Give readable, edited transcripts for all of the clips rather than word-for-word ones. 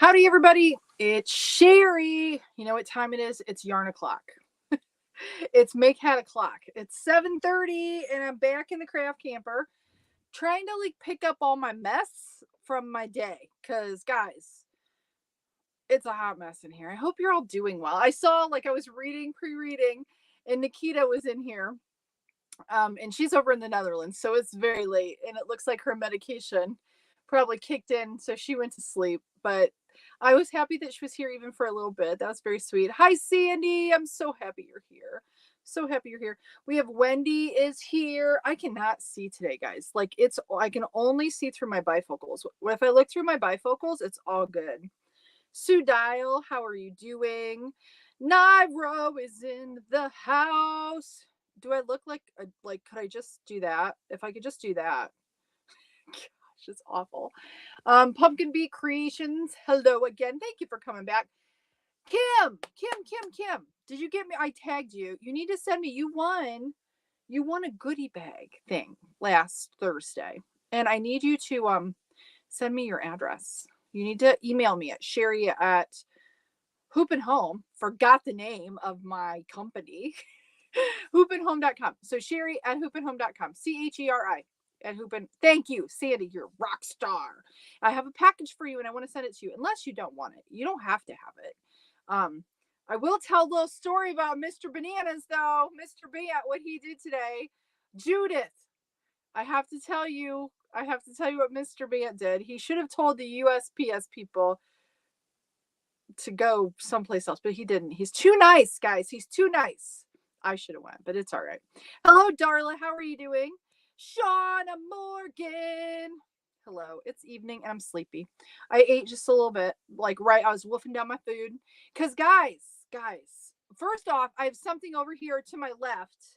Howdy, everybody. It's Cheri. You know what time it is? It's yarn o'clock. It's make hat o'clock. It's 7:30 and I'm back in the craft camper trying to pick up all my mess from my day. Cause guys, it's a hot mess in here. I hope you're all doing well. I saw I was pre-reading and Nikita was in here. And she's over in the Netherlands, so it's very late and it looks like her medication probably kicked in, so she went to sleep. But I was happy that she was here even for a little bit. That was very sweet. Hi, Sandy. I'm so happy you're here. So happy you're here. We have Wendy is here. I cannot see today, guys. I can only see through my bifocals. If I look through my bifocals, it's all good. Sue Dial, how are you doing? Nairo is in the house. Do I look could I just do that? If I could just do that. Gosh, it's awful. Pumpkin Bee Creations, hello again. Thank you for coming back. Kim. Did you get me? I tagged you. You need to send me. You won a goodie bag thing last Thursday. And I need you to send me your address. You need to email me at Cheri at Hoop and Home. Forgot the name of my company. hoopandhome.com. So Cheri at hoopandhome.com. CHERI at hoopand. Thank you, Sandy. You're a rock star. I have a package for you and I want to send it to you. Unless you don't want it, you don't have to have it. I will tell a little story about Mr. Bananas though. Mr. Bant, what he did today. Judith, I have to tell you what Mr. Bant did. He should have told the USPS people to go someplace else, but he didn't. He's too nice, guys. He's too nice. I should have went, but it's all right. Hello, Darla. How are you doing? Shauna Morgan. Hello. It's evening and I'm sleepy. I ate just a little bit. I was wolfing down my food. Because guys, first off, I have something over here to my left.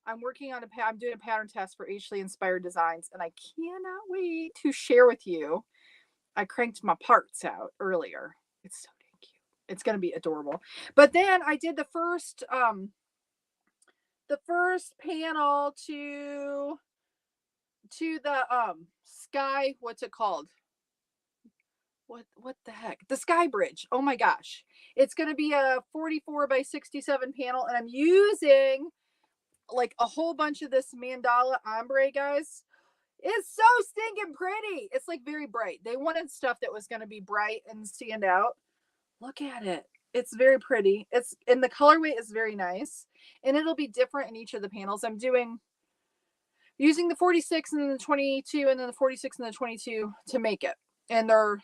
I'm doing a pattern test for Ashley Inspired Designs, and I cannot wait to share with you. I cranked my parts out earlier. It's so dang cute. It's going to be adorable. But then I did the first panel to the sky, what's it called? What the heck? The Sky Bridge. Oh my gosh. It's going to be a 44 by 67 panel, and I'm using a whole bunch of this mandala ombre, guys. It's so stinking pretty. It's very bright. They wanted stuff that was going to be bright and stand out. Look at it. It's very pretty. And the colorway is very nice. And it'll be different in each of the panels. I'm using the 46 and then the 22 and then the 46 and the 22 to make it. And they're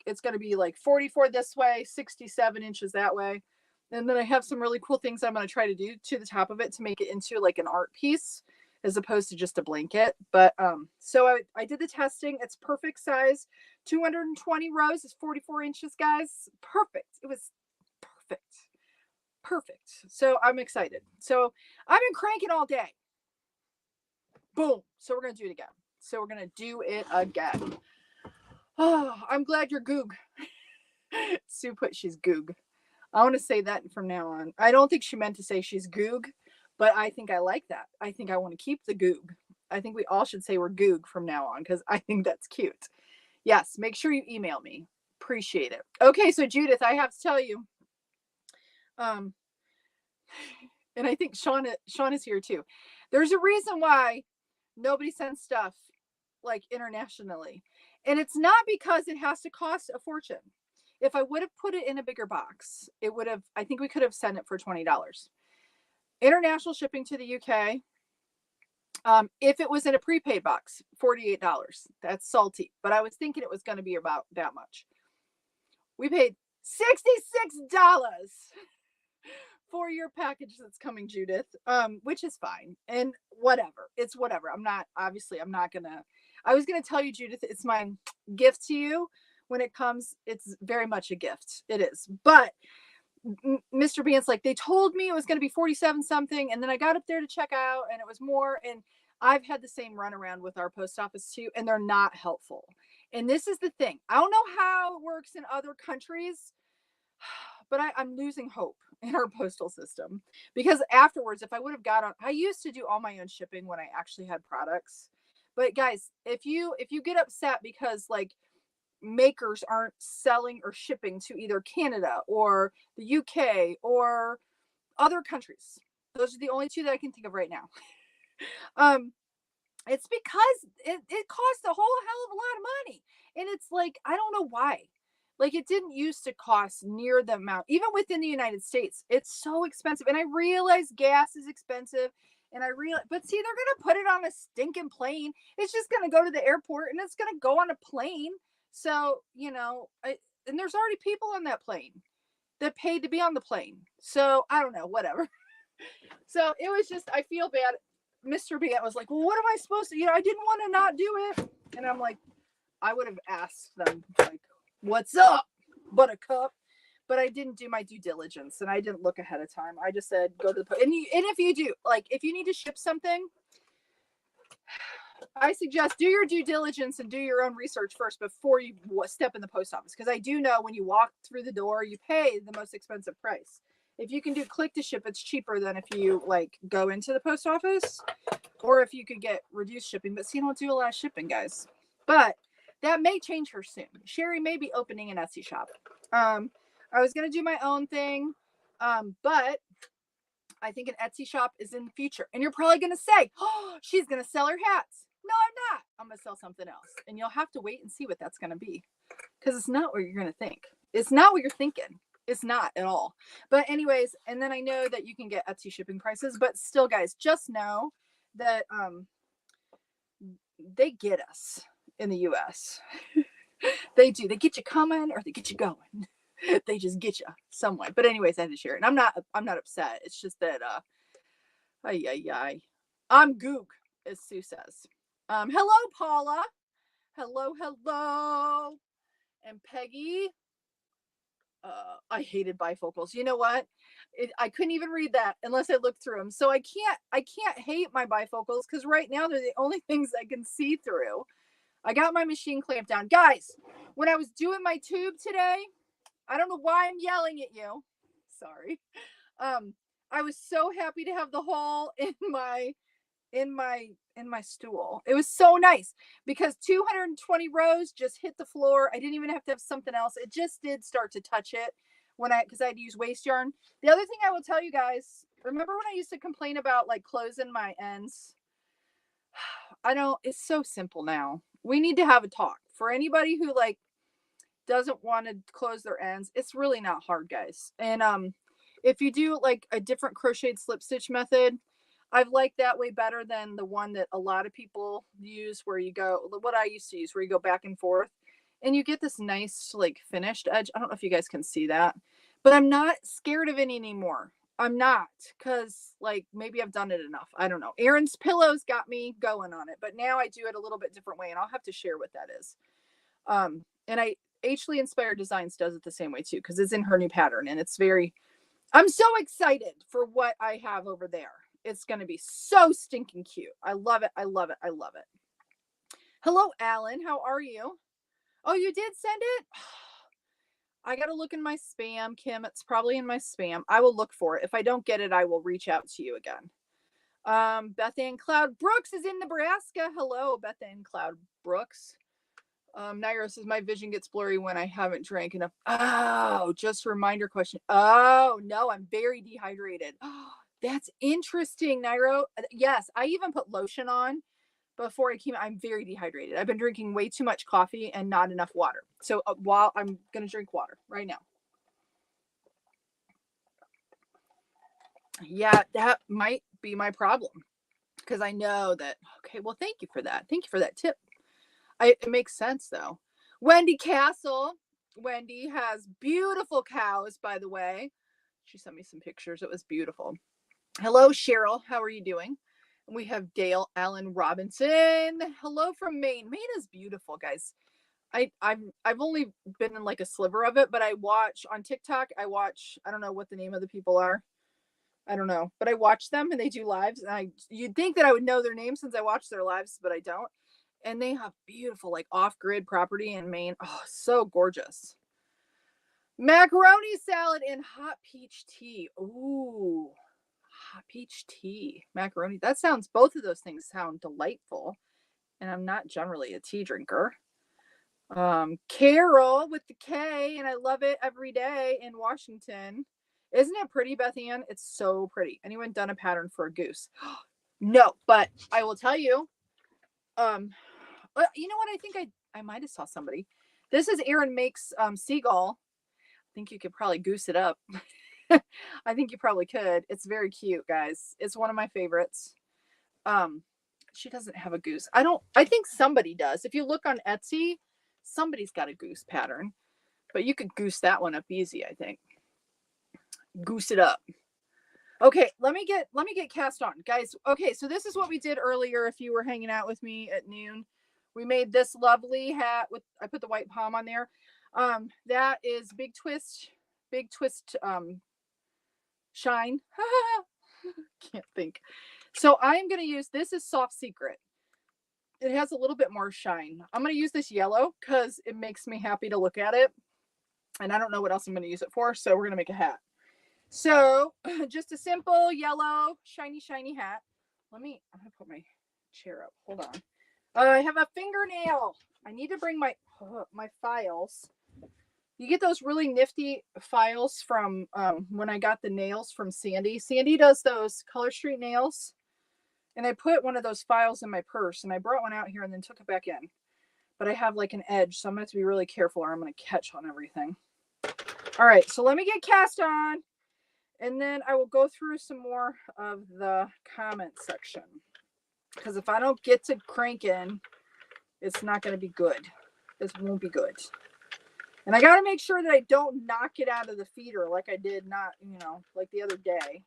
it's going to be 44 this way, 67 inches that way. And then I have some really cool things I'm going to try to do to the top of it to make it into an art piece as opposed to just a blanket. But so I did the testing. It's perfect size. 220 rows is 44 inches, guys. Perfect. It was perfect. So I'm excited. So I've been cranking all day. Boom. So we're going to do it again. Oh, I'm glad you're goog. Sue put she's goog. I want to say that from now on. I don't think she meant to say she's goog, but I think I like that. I think I want to keep the goog. I think we all should say we're goog from now on because I think that's cute. Yes, make sure you email me. Appreciate it. Okay, so Judith, I have to tell you, and I think Sean is here too. There's a reason why nobody sends stuff internationally. And it's not because it has to cost a fortune. If I would have put it in a bigger box, I think we could have sent it for $20. International shipping to the UK. If it was in a prepaid box, $48. That's salty. But I was thinking it was going to be about that much. We paid $66 for your package that's coming, Judith, which is fine. And whatever. It's whatever. I'm not going to. I was going to tell you, Judith, it's my gift to you. When it comes, it's very much a gift. It is. But Mr. Bant's they told me it was going to be 47 something. And then I got up there to check out and it was more. And I've had the same runaround with our post office too. And they're not helpful. And this is the thing. I don't know how it works in other countries, but I'm losing hope in our postal system because afterwards, if I would have I used to do all my own shipping when I actually had products. But guys, if you get upset because makers aren't selling or shipping to either Canada or the UK or other countries. Those are the only two that I can think of right now. It's because it costs a whole hell of a lot of money. And it's like, I don't know why. Like, it didn't used to cost near the amount, even within the United States. It's so expensive. And I realize gas is expensive. And I realize, but see, they're going to put it on a stinking plane. It's just going to go to the airport and it's going to go on a plane. So, you know, and there's already people on that plane that paid to be on the plane. So I don't know, whatever. So it was just, I feel bad. Mr. Bant was like, well, what am I supposed to, you know, I didn't want to not do it. And I'm like, I would have asked them, like, what's up, buttercup? But I didn't do my due diligence and I didn't look ahead of time. I just said, go to the, and if you do, like, if you need to ship something, I suggest do your due diligence and do your own research first before you step in the post office. Because I do know when you walk through the door, you pay the most expensive price. If you can do click to ship, it's cheaper than if you like go into the post office, or if you could get reduced shipping. But see, you don't do a lot of shipping, guys. But that may change her soon. Cheri may be opening an Etsy shop. I was gonna do my own thing, but I think an Etsy shop is in the future. And you're probably gonna say, "Oh, she's gonna sell her hats." No, I'm not. I'm gonna sell something else, and you'll have to wait and see what that's gonna be, because it's not what you're gonna think. It's not what you're thinking. It's not at all. But anyways, and then I know that you can get Etsy shipping prices, but still, guys, just know that they get us in the US. They do. They get you coming or they get you going. They just get you some way. But anyways, I had to share it. And I'm not upset. It's just that I'm goog, as Sue says. Hello, Paula. Hello. And Peggy. I hated bifocals. You know what? I couldn't even read that unless I looked through them. So I can't hate my bifocals because right now they're the only things I can see through. I got my machine clamped down. Guys, when I was doing my tube today, I don't know why I'm yelling at you. Sorry. I was so happy to have the hole in my stool. It was so nice because 220 rows just hit the floor. I didn't even have to have something else. It just did start to touch it because I had to use waste yarn. The other thing I will tell you guys, remember when I used to complain about like closing my ends? It's so simple now. We need to have a talk. For anybody who like doesn't want to close their ends, it's really not hard, guys. And if you do like a different crocheted slip stitch method, I've liked that way better than the one that a lot of people use where you go, what I used to use, where you go back and forth and you get this nice like finished edge. I don't know if you guys can see that, but I'm not scared of it anymore. I'm not, because like maybe I've done it enough. I don't know. Erin's pillows got me going on it, but now I do it a little bit different way and I'll have to share what that is. And Ashley Inspired Designs does it the same way too, because it's in her new pattern and I'm so excited for what I have over there. It's going to be so stinking cute. I love it. Hello, Alan. How are you? Oh, you did send it? I got to look in my spam, Kim. It's probably in my spam. I will look for it. If I don't get it, I will reach out to you again. Beth Ann Cloud Brooks is in Nebraska. Hello, Beth Ann Cloud Brooks. Naira says my vision gets blurry when I haven't drank enough. Oh, just a reminder question. Oh, no, I'm very dehydrated. Oh, that's interesting, Nairo. Yes, I even put lotion on before I came. I'm very dehydrated. I've been drinking way too much coffee and not enough water. So while I'm going to drink water right now. Yeah, that might be my problem because I know that. Okay, well, thank you for that. Thank you for that tip. It makes sense though. Wendy Castle. Wendy has beautiful cows, by the way. She sent me some pictures. It was beautiful. Hello, Cheryl. How are you doing? And we have Dale Allen Robinson. Hello from Maine. Maine is beautiful, guys. I've only been in like a sliver of it, but I watch on TikTok. I don't know what the name of the people are. I don't know, but I watch them and they do lives. And you'd think that I would know their names since I watch their lives, but I don't. And they have beautiful like off-grid property in Maine. Oh, so gorgeous. Macaroni salad and hot peach tea. Ooh, hot peach tea, macaroni. Both of those things sound delightful. And I'm not generally a tea drinker. Carol with the K, and I love it every day in Washington. Isn't it pretty, Beth Ann? It's so pretty. Anyone done a pattern for a goose? No, but I will tell you. You know what? I think I might have saw somebody. This is Erin Makes Seagull. I think you could probably goose it up. I think you probably could. It's very cute, guys. It's one of my favorites. She doesn't have a goose. I think somebody does. If you look on Etsy, somebody's got a goose pattern. But you could goose that one up easy, I think. Goose it up. Okay, let me get cast on, guys. Okay, so this is what we did earlier. If you were hanging out with me at noon, we made this lovely hat with, I put the white palm on there. That is big twist shine. Can't think. So I'm going to use, this is Soft Secret. It has a little bit more shine. I'm going to use this yellow because it makes me happy to look at it. And I don't know what else I'm going to use it for. So we're going to make a hat. So just a simple yellow, shiny hat. I'm going to put my chair up. Hold on. I have a fingernail. I need to bring my files. You get those really nifty files from when I got the nails from Sandy. Sandy does those Color Street nails. And I put one of those files in my purse. And I brought one out here and then took it back in. But I have like an edge. So I'm going to have to be really careful or I'm going to catch on everything. All right. So let me get cast on. And then I will go through some more of the comment section. Because if I don't get to cranking, it's not going to be good. This won't be good. And I got to make sure that I don't knock it out of the feeder like I did like the other day.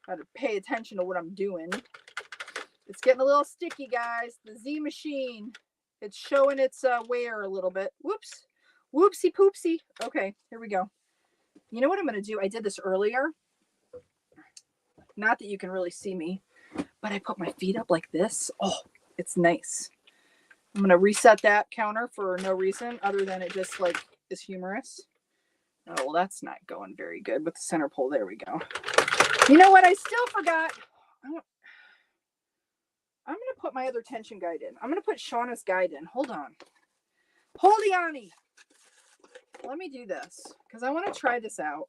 Got to pay attention to what I'm doing. It's getting a little sticky, guys. The Z machine. It's showing its wear a little bit. Whoops. Whoopsie poopsie. Okay, here we go. You know what I'm going to do? I did this earlier. Not that you can really see me, but I put my feet up like this. Oh, it's nice. I'm going to reset that counter for no reason other than it just like is humorous. Oh, well, that's not going very good with the center pole. There we go. You know what? I still forgot. I'm going to put my other tension guide in. I'm going to put Shauna's guide in. Hold on. Holdy Ani. Let me do this because I want to try this out.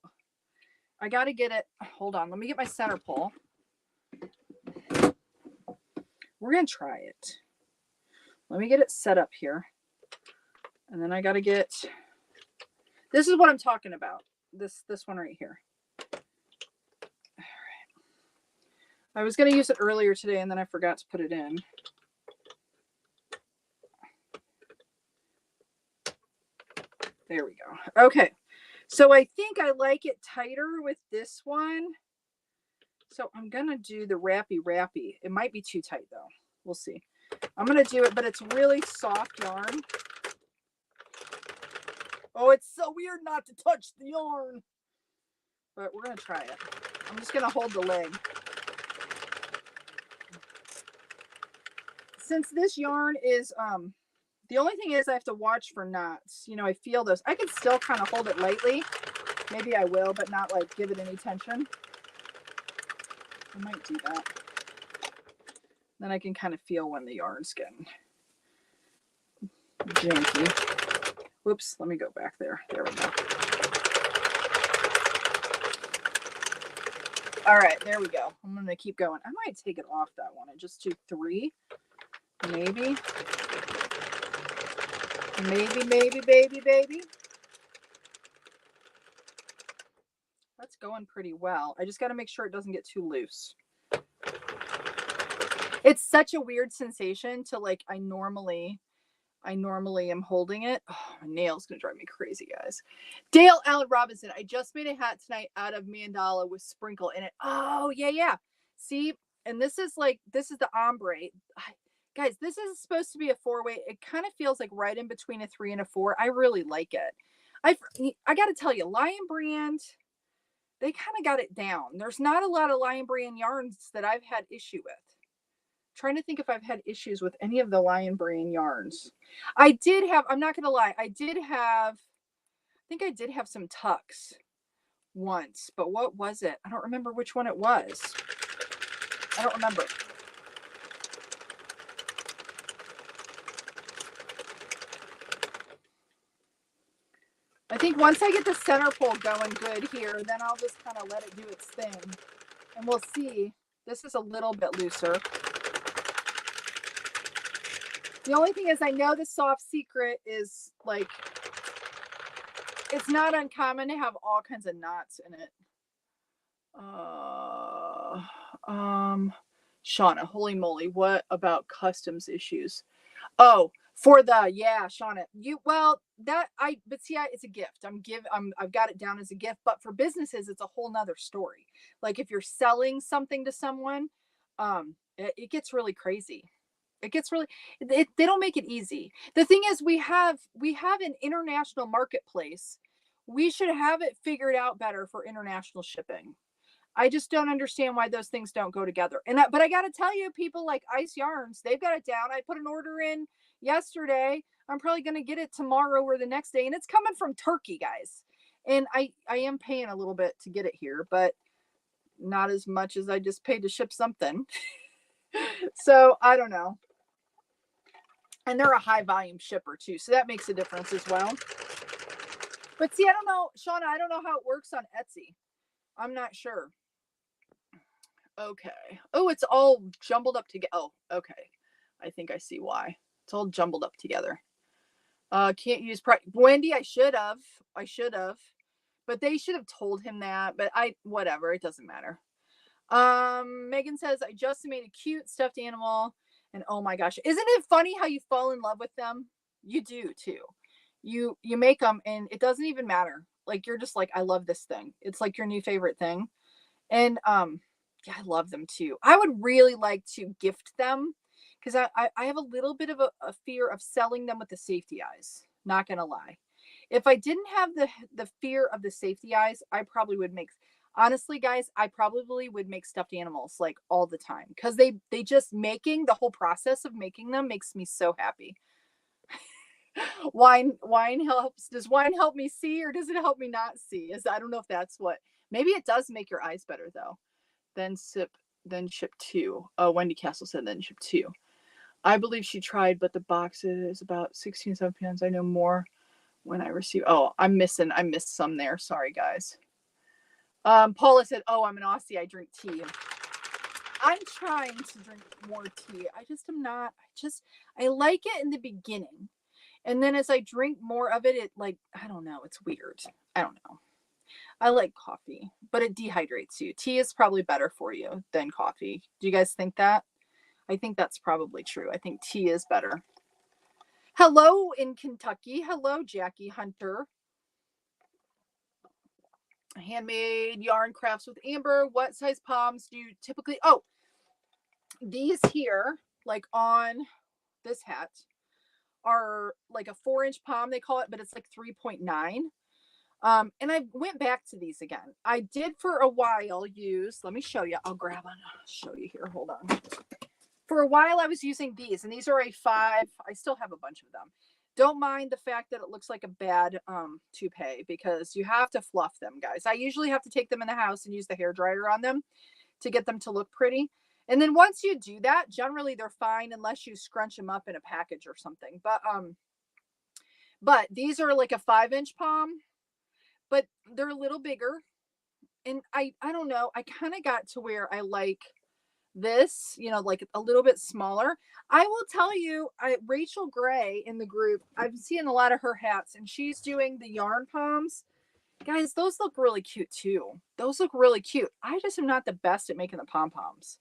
I got to get it. Hold on. Let me get my center pole. We're going to try it. Let me get it set up here. And then I got to get, this is what I'm talking about. This one right here. All right. I was going to use it earlier today and then I forgot to put it in. There we go. Okay. So I think I like it tighter with this one. So I'm going to do the wrappy. It might be too tight though. We'll see. I'm going to do it, but it's really soft yarn. Oh, it's so weird not to touch the yarn. But we're going to try it. I'm just going to hold the leg. Since this yarn is, the only thing is I have to watch for knots. You know, I feel those. I can still kind of hold it lightly. Maybe I will, but not like give it any tension. I might do that. Then I can kind of feel when the yarn's getting janky. Whoops, let me go back there. There we go. All right, there we go. I'm going to keep going. I might take it off that one and just do 3. Maybe. Maybe. That's going pretty well. I just got to make sure it doesn't get too loose. It's such a weird sensation to like, I normally am holding it. Oh, my nail's going to drive me crazy, guys. Dale Allen Robinson. I just made a hat tonight out of mandala with sprinkle in it. Oh, yeah. See, and this is the ombre. Guys, this is supposed to be a 4-way. It kind of feels like right in between a 3 and a 4. I really like it. I got to tell you, Lion Brand, they kind of got it down. There's not a lot of Lion Brand yarns that I've had issue with. Trying to think if I've had issues with any of the Lion Brand yarns. I did have, I'm not going to lie, I think I did have some tucks once, but what was it? I don't remember which one it was. I don't remember. I think once I get the center pole going good here, then I'll just kind of let it do its thing. And we'll see. This is a little bit looser. The only thing is I know the soft secret is like, it's not uncommon to have all kinds of knots in it. Shauna, holy moly, what about customs issues? Oh, for the, yeah, Shauna, it's a gift. I've got it down as a gift, but for businesses, it's a whole nother story. Like if you're selling something to someone, it gets really crazy. It gets really, they don't make it easy. The thing is, we have an international marketplace. We should have it figured out better for international shipping. I just don't understand why those things don't go together. But I got to tell you, people like Ice Yarns, they've got it down. I put an order in yesterday. I'm probably going to get it tomorrow or the next day. And it's coming from Turkey, guys. And I am paying a little bit to get it here, but not as much as I just paid to ship something. So I don't know. And they're a high volume shipper too. So that makes a difference as well. But see, I don't know, Shauna, I don't know how it works on Etsy. I'm not sure. Okay. Oh, it's all jumbled up together. Oh, okay. I think I see why. It's all jumbled up together. Can't use Wendy, I should have. But they should have told him that. But whatever, it doesn't matter. Megan says, I just made a cute stuffed animal. And oh my gosh, isn't it funny how you fall in love with them? You do too. You make them and it doesn't even matter. Like you're just like, I love this thing. It's like your new favorite thing. And yeah, I love them too. I would really like to gift them because I have a little bit of a fear of selling them with the safety eyes. Not gonna lie. If I didn't have the fear of the safety eyes, I probably would make, honestly, guys, I probably would make stuffed animals like all the time because they just making the whole process of making them makes me so happy. Wine helps. Does wine help me see or does it help me not see? I don't know if that's what. Maybe it does make your eyes better though. Then ship 2. Oh, Wendy Castle said then ship 2. I believe she tried, but the box is about 16, 17 pounds. I know more when I receive. Oh, I missed some there. Sorry, guys. Paula said, oh, I'm an Aussie. I drink tea. I'm trying to drink more tea. I just am not. I like it in the beginning. And then as I drink more of it, it like, I don't know. It's weird. I don't know. I like coffee, but it dehydrates you. Tea is probably better for you than coffee. Do you guys think that? I think that's probably true. I think tea is better. Hello in Kentucky. Hello, Jackie Hunter. Handmade yarn crafts with Amber. What size palms do you typically? Oh, these here, like on this hat, are like a 4-inch palm, they call it, but it's like 3.9. And I went back to these again. I did for a while use, let me show you. I'll grab one. I'll show you here. Hold on. For a while I was using these, and these are a 5. I still have a bunch of them. Don't mind the fact that it looks like a bad toupee because you have to fluff them, guys. I usually have to take them in the house and use the hairdryer on them to get them to look pretty. And then once you do that, generally they're fine unless you scrunch them up in a package or something. But these are like a 5-inch palm, but they're a little bigger. And I don't know, I kind of got to where I like this, like a little bit smaller. I will tell you, Rachel Gray in the group, I've seen a lot of her hats and she's doing the yarn palms. Guys, those look really cute too. Those look really cute. I just am not the best at making the pom-poms.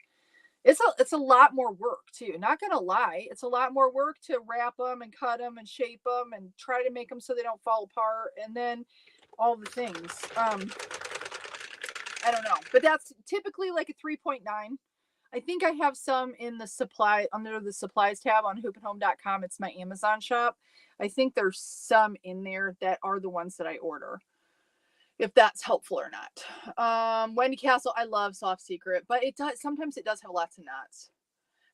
It's a lot more work too. Not gonna lie, it's a lot more work to wrap them and cut them and shape them and try to make them so they don't fall apart and then all the things. I don't know, but that's typically like a 3.9. I think I have some in the supply under the supplies tab on hoopandhome.com. It's my Amazon shop. I think there's some in there that are the ones that I order, if that's helpful or not. Wendy Castle, I love Soft Secret, but sometimes it does have lots of knots.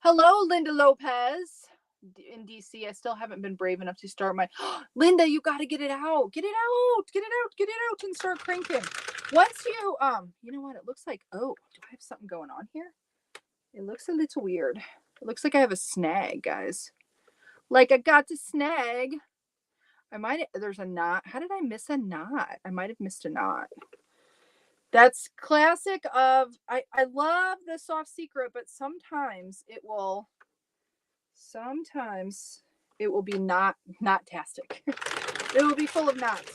Hello, Linda Lopez in DC. I still haven't been brave enough to start my Linda, you got to get it out and start cranking. Once you know what it looks like. Oh, do I have something going on here? It looks a little weird. It looks like I have a snag, guys. Like I got the snag. there's a knot. How did I miss a knot? I might have missed a knot. That's classic of, I love the soft secret, but sometimes it will be not-tastic. It will be full of knots.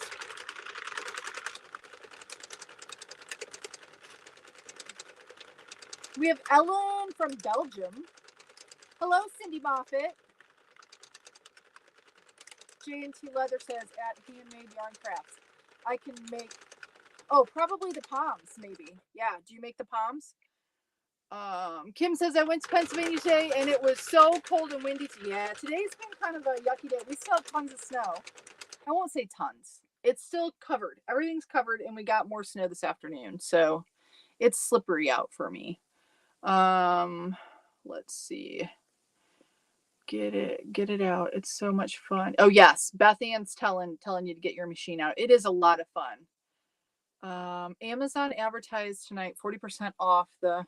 We have Ellen from Belgium. Hello, Cindy Moffat. J&T Leather says at Handmade Yarn Crafts, I can make, probably the palms, maybe. Yeah, do you make the palms? Kim says, I went to Pennsylvania today and it was so cold and windy. Yeah, today's been kind of a yucky day. We still have tons of snow. I won't say tons. It's still covered. Everything's covered and we got more snow this afternoon. So it's slippery out for me. Let's see. Get it out. It's so much fun. Oh yes, Beth Ann's telling you to get your machine out. It is a lot of fun. Amazon advertised tonight 40% off. The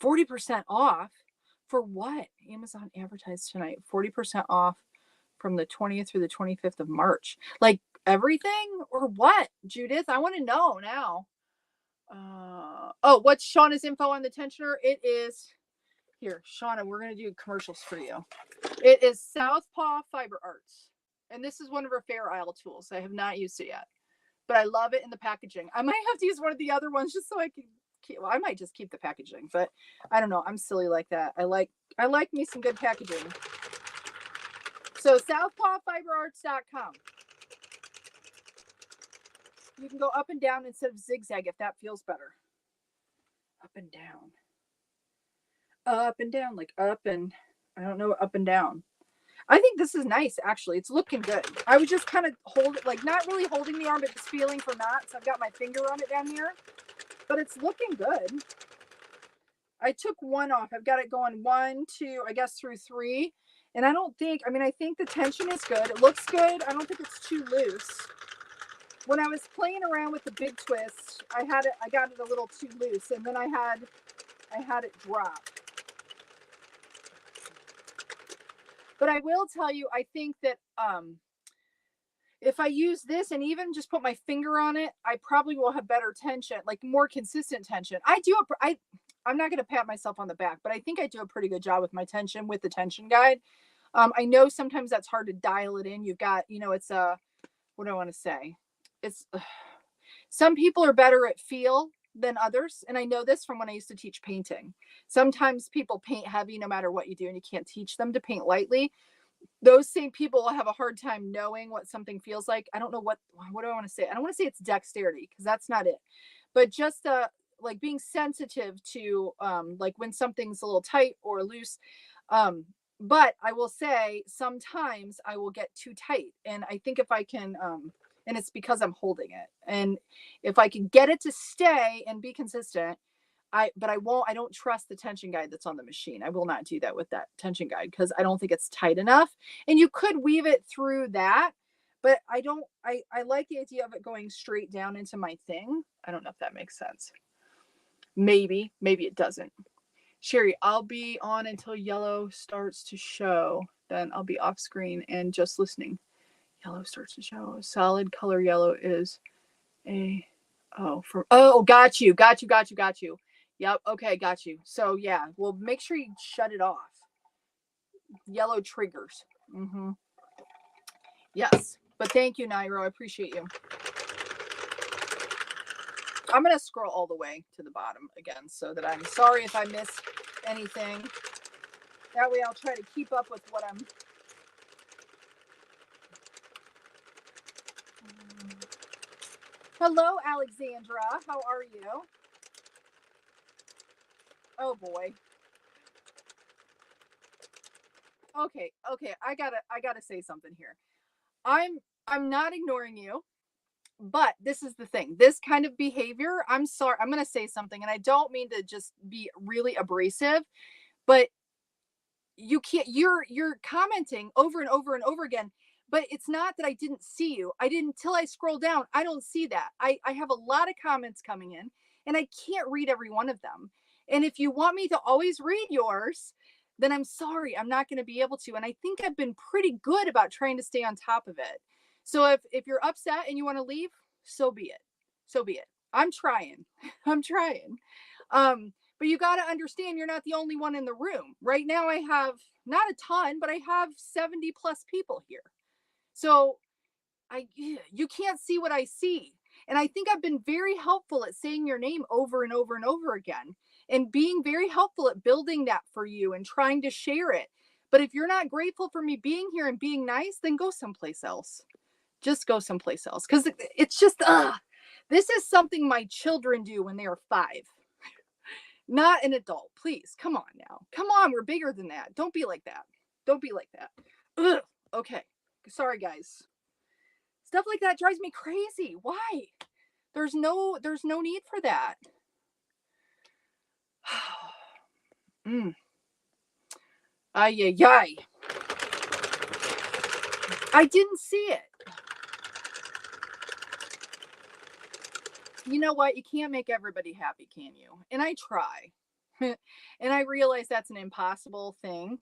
40% off for what? Amazon advertised tonight 40% off from the 20th through the 25th of March. Like everything or what? Judith, I want to know now. What's Shauna's info on the tensioner? It is here, Shauna, we're going to do commercials for you. It is Southpaw Fiber Arts. And this is one of her Fair Isle tools. I have not used it yet, but I love it in the packaging. I might have to use one of the other ones just so I can I might just keep the packaging, but I don't know. I'm silly like that. I like me some good packaging. So southpawfiberarts.com. You can go up and down instead of zigzag if that feels better. Up and down. Up and down, like up and, I don't know, up and down. I think this is nice, actually. It's looking good. I was just kind of not really holding the arm, but just feeling for knots. I've got my finger on it down here, but it's looking good. I took one off. I've got it going 1, 2, I guess through 3. And I think the tension is good. It looks good. I don't think it's too loose. When I was playing around with the big twist, I got it a little too loose, and then I had it drop. But I will tell you, I think that if I use this and even just put my finger on it, I probably will have better tension, like more consistent tension. I'm not going to pat myself on the back, but I think I do a pretty good job with my tension with the tension guide. I know sometimes that's hard to dial it in. You've got, it's what do I want to say? It's some people are better at feel than others. And I know this from when I used to teach painting. Sometimes people paint heavy no matter what you do, and you can't teach them to paint lightly. Those same people will have a hard time knowing what something feels like. I don't know what do I want to say? I don't want to say it's dexterity, because that's not it. But just like being sensitive to like when something's a little tight or loose. But I will say sometimes I will get too tight. And I think if I can, and it's because I'm holding it. And if I can get it to stay and be consistent, I don't trust the tension guide that's on the machine. I will not do that with that tension guide because I don't think it's tight enough. And you could weave it through that, but I like the idea of it going straight down into my thing. I don't know if that makes sense. Maybe it doesn't. Cheri, I'll be on until yellow starts to show. Then I'll be off screen and just listening. Yellow starts to show. Solid color yellow is got you. Yep. Okay. Got you. So yeah, well, make sure you shut it off. Yellow triggers. Yes. But thank you, Nairo. I appreciate you. I'm going to scroll all the way to the bottom again so that I'm sorry if I missed anything. That way I'll try to keep up with what I'm. Hello, Alexandra. How are you? Oh boy. Okay. I gotta say something here. I'm not ignoring you, but this is the thing. This kind of behavior, I'm sorry, I'm gonna say something, and I don't mean to just be really abrasive, but you can't. You're commenting over and over and over again. But it's not that I didn't see you. I didn't till I scroll down. I don't see that. I have a lot of comments coming in, and I can't read every one of them. And if you want me to always read yours, then I'm sorry, I'm not going to be able to. And I think I've been pretty good about trying to stay on top of it. So if you're upset and you want to leave, so be it. So be it. I'm trying. I'm trying. But you got to understand you're not the only one in the room. Right now I have not a ton, but I have 70 plus people here. So you can't see what I see. And I think I've been very helpful at saying your name over and over and over again and being very helpful at building that for you and trying to share it. But if you're not grateful for me being here and being nice, then go someplace else. Just go someplace else. Because it's just, this is something my children do when they are 5. Not an adult. Please, come on now. Come on, we're bigger than that. Don't be like that. Don't be like that. Ugh. Okay. Sorry, guys. Stuff like that drives me crazy. Why? There's no need for that. Ay, ay, ay. I didn't see it. You know what? You can't make everybody happy, can you? And I try. And I realize that's an impossible thing.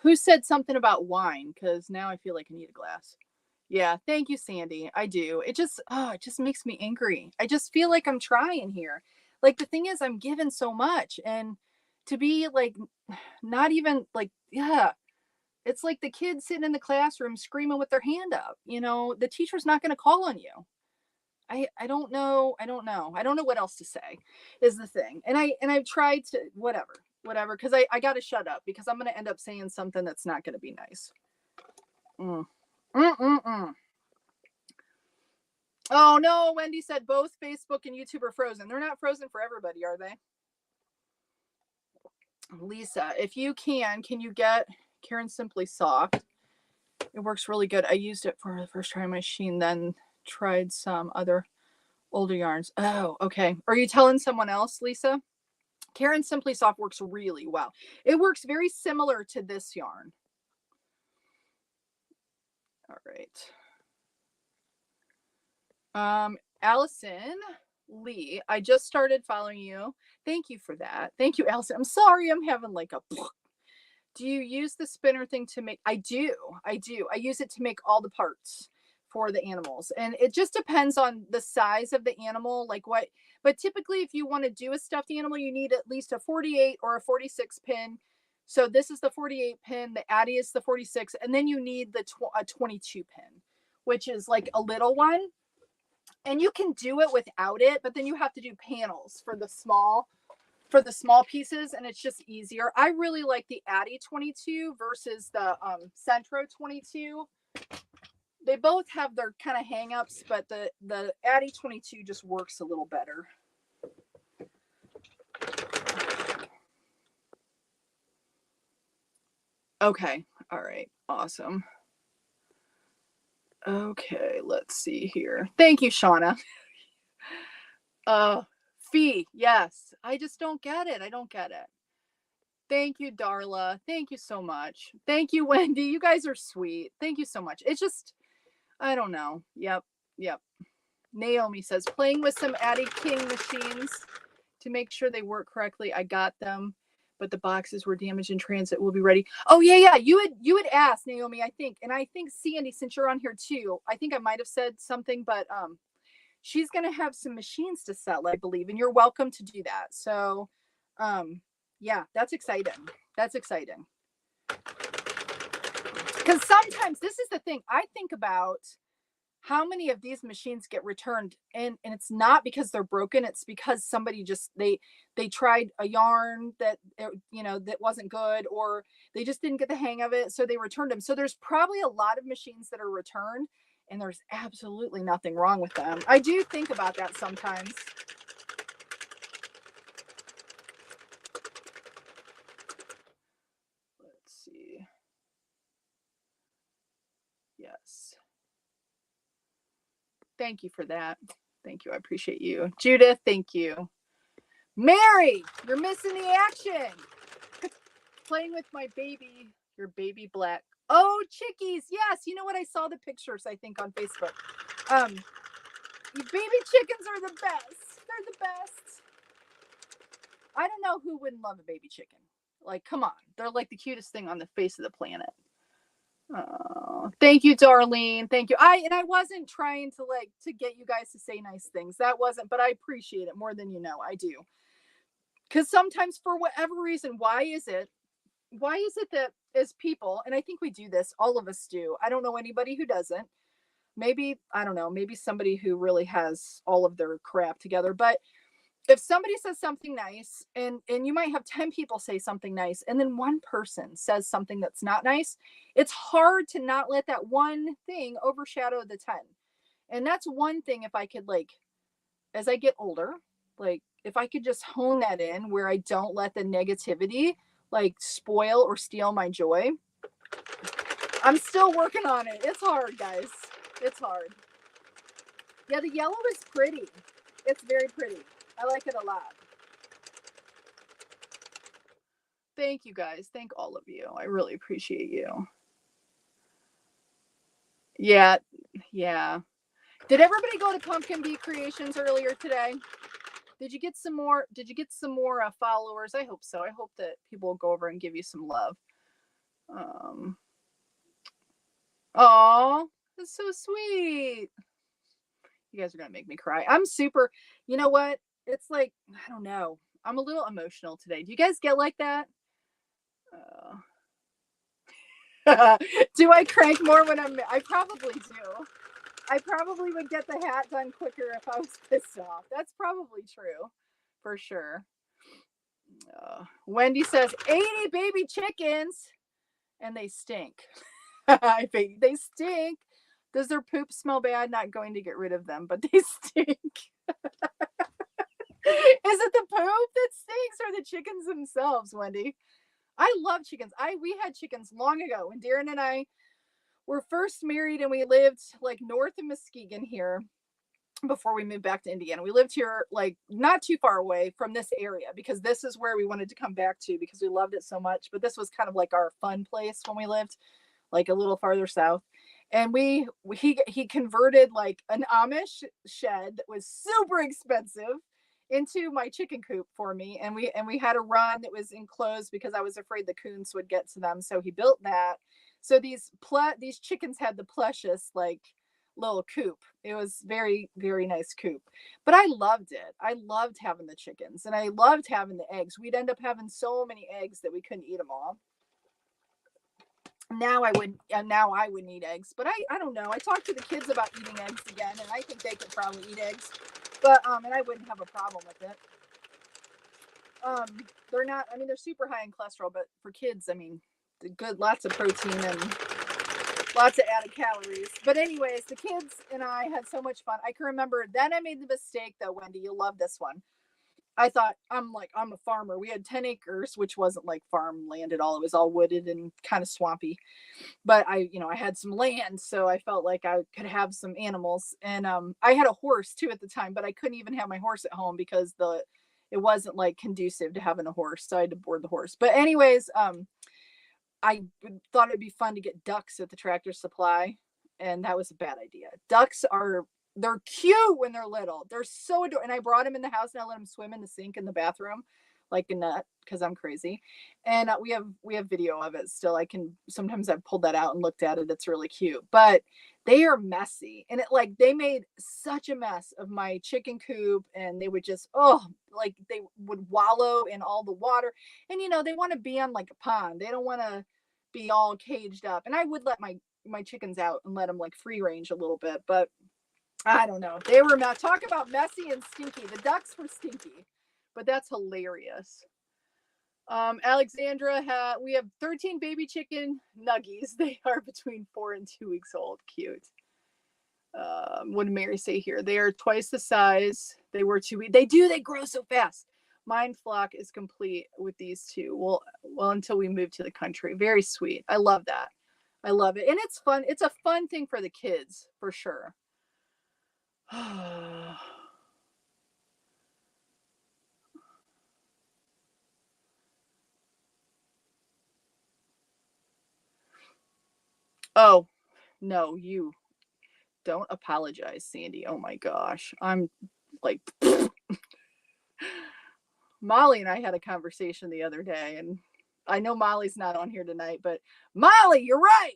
Who said something about wine? Because now I feel like I need a glass. Yeah, thank you, Sandy. I do. It just makes me angry. I just feel like I'm trying here. Like the thing is, I'm given so much, and to be like, not even like, yeah, it's like the kids sitting in the classroom screaming with their hand up. The teacher's not going to call on you. I don't know. I don't know. I don't know what else to say is the thing. And I've tried to whatever, because I got to shut up because I'm going to end up saying something that's not going to be nice. Mm. Mm-mm-mm. Oh no, Wendy said both Facebook and YouTube are frozen. They're not frozen for everybody, are they? Lisa, if you can you get Karen Simply Soft? It works really good. I used it for the first try on my machine, then tried some other older yarns. Oh, okay. Are you telling someone else, Lisa? Karen Simply Soft works really well. It works very similar to this yarn. All right. Allison Lee, I just started following you. Thank you for that. Thank you, Allison. I'm sorry I'm having like a... Do you use the spinner thing to make... I do. I use it to make all the parts for the animals. And it just depends on the size of the animal, like what... But typically, if you want to do a stuffed animal, you need at least a 48 or a 46 pin. So this is the 48 pin, the Addy is the 46, and then you need a 22 pin, which is like a little one. And you can do it without it, but then you have to do panels for the small pieces, and it's just easier. I really like the Addy 22 versus the Centro 22. They both have their kind of hang-ups, but the Addy 22 just works a little better. Okay. All right. Awesome. Okay, let's see here. Thank you, Shauna. Fee, yes. I just don't get it. I don't get it. Thank you, Darla. Thank you so much. Thank you, Wendy. You guys are sweet. Thank you so much. It's just, I don't know. Yep. Naomi says, playing with some Addy King machines to make sure they work correctly. I got them, but the boxes were damaged in transit. Will be ready. Oh, yeah. You had asked, Naomi, I think. And I think, Sandy, since you're on here too, I think I might have said something, but she's going to have some machines to sell, I believe. And you're welcome to do that. So, yeah, that's exciting. That's exciting. Because sometimes this is the thing I think about, how many of these machines get returned, and it's not because they're broken. It's because somebody just, they tried a yarn that, that wasn't good, or they just didn't get the hang of it. So they returned them. So there's probably a lot of machines that are returned, and there's absolutely nothing wrong with them. I do think about that sometimes. Let's see. Yes. Thank you for that. Thank you. I appreciate you. Judith, thank you. Mary, you're missing the action. Playing with my baby, your baby black. Oh, chickies. Yes. You know what? I saw the pictures, I think, on Facebook. Baby chickens are the best. They're the best. I don't know who wouldn't love a baby chicken. Like, come on. They're like the cutest thing on the face of the planet. Oh, thank you, Darlene. Thank you. I wasn't trying to get you guys to say nice things. That wasn't, but I appreciate it more than you know. I do. Because sometimes, for whatever reason, why is it that as people, and I think we do this, all of us do. I don't know anybody who doesn't. Maybe, I don't know, maybe somebody who really has all of their crap together. But if somebody says something nice, and you might have 10 people say something nice, and then one person says something that's not nice, it's hard to not let that one thing overshadow the 10. And that's one thing, if I could, like, as I get older, like, if I could just hone that in where I don't let the negativity like spoil or steal my joy. I'm still working on it. It's hard, guys. It's hard. Yeah, the yellow is pretty. It's very pretty. I like it a lot. Thank you, guys. Thank all of you. I really appreciate you. Yeah. Did everybody go to Pumpkin Bee Creations earlier today? Did you get some more followers? I hope so. I hope that people will go over and give you some love. Oh, that's so sweet. You guys are gonna make me cry. I'm super, you know what? It's like, I don't know. I'm a little emotional today. Do you guys get like that? Do I crank more when I probably do. I probably would get the hat done quicker if I was pissed off. That's probably true. For sure. Wendy says 80 baby chickens and they stink. I think they stink. Does their poop smell bad? Not going to get rid of them, but they stink. Is it the poop that stinks or the chickens themselves, Wendy? I love chickens. We had chickens long ago when Darren and I were first married, and we lived like north of Muskegon here before we moved back to Indiana. We lived here like not too far away from this area because this is where we wanted to come back to because we loved it so much. But this was kind of like our fun place when we lived like a little farther south. And he converted like an Amish shed that was super expensive into my chicken coop for me, and we had a run that was enclosed because I was afraid the coons would get to them, so he built that. So these chickens had the plushest like little coop. It was very, very nice coop, but I loved it. I loved having the chickens, and I loved having the eggs. We'd end up having so many eggs that we couldn't eat them all. Now I wouldn't eat eggs, but I don't know. I talked to the kids about eating eggs again, and I think they could probably eat eggs, but and I wouldn't have a problem with it. They're not, I mean, they're super high in cholesterol, but for kids, I mean, lots of protein and lots of added calories. But anyways, the kids and I had so much fun. I can remember then I made the mistake though, Wendy, you'll love this one. I thought, I'm a farmer. We had 10 acres, which wasn't like farmland at all. It was all wooded and kind of swampy. But I had some land, so I felt like I could have some animals. And I had a horse too at the time, but I couldn't even have my horse at home because it wasn't like conducive to having a horse. So I had to board the horse. But anyways, I thought it'd be fun to get ducks at the Tractor Supply, and that was a bad idea. They're cute when they're little. They're so adorable. And I brought them in the house and I let them swim in the sink in the bathroom like a nut because I'm crazy. And we have video of it still. Sometimes I've pulled that out and looked at it. It's really cute, but they are messy. And they made such a mess of my chicken coop, and they would just, they would wallow in all the water. And, they want to be on like a pond. They don't want to be all caged up. And I would let my chickens out and let them like free range a little bit, but I don't know. They were talk about messy and stinky. The ducks were stinky, but that's hilarious. Alexandra, we have 13 baby chicken nuggies. They are between 4 and 2 weeks old. Cute. What did Mary say here? They are twice the size they were 2 weeks. They grow so fast. Mine flock is complete with these two. Well, until we move to the country. Very sweet. I love that. I love it. And it's fun. It's a fun thing for the kids, for sure. Oh, no, you don't apologize, Sandy. Oh my gosh. I'm like, Molly and I had a conversation the other day, and I know Molly's not on here tonight, but Molly, you're right.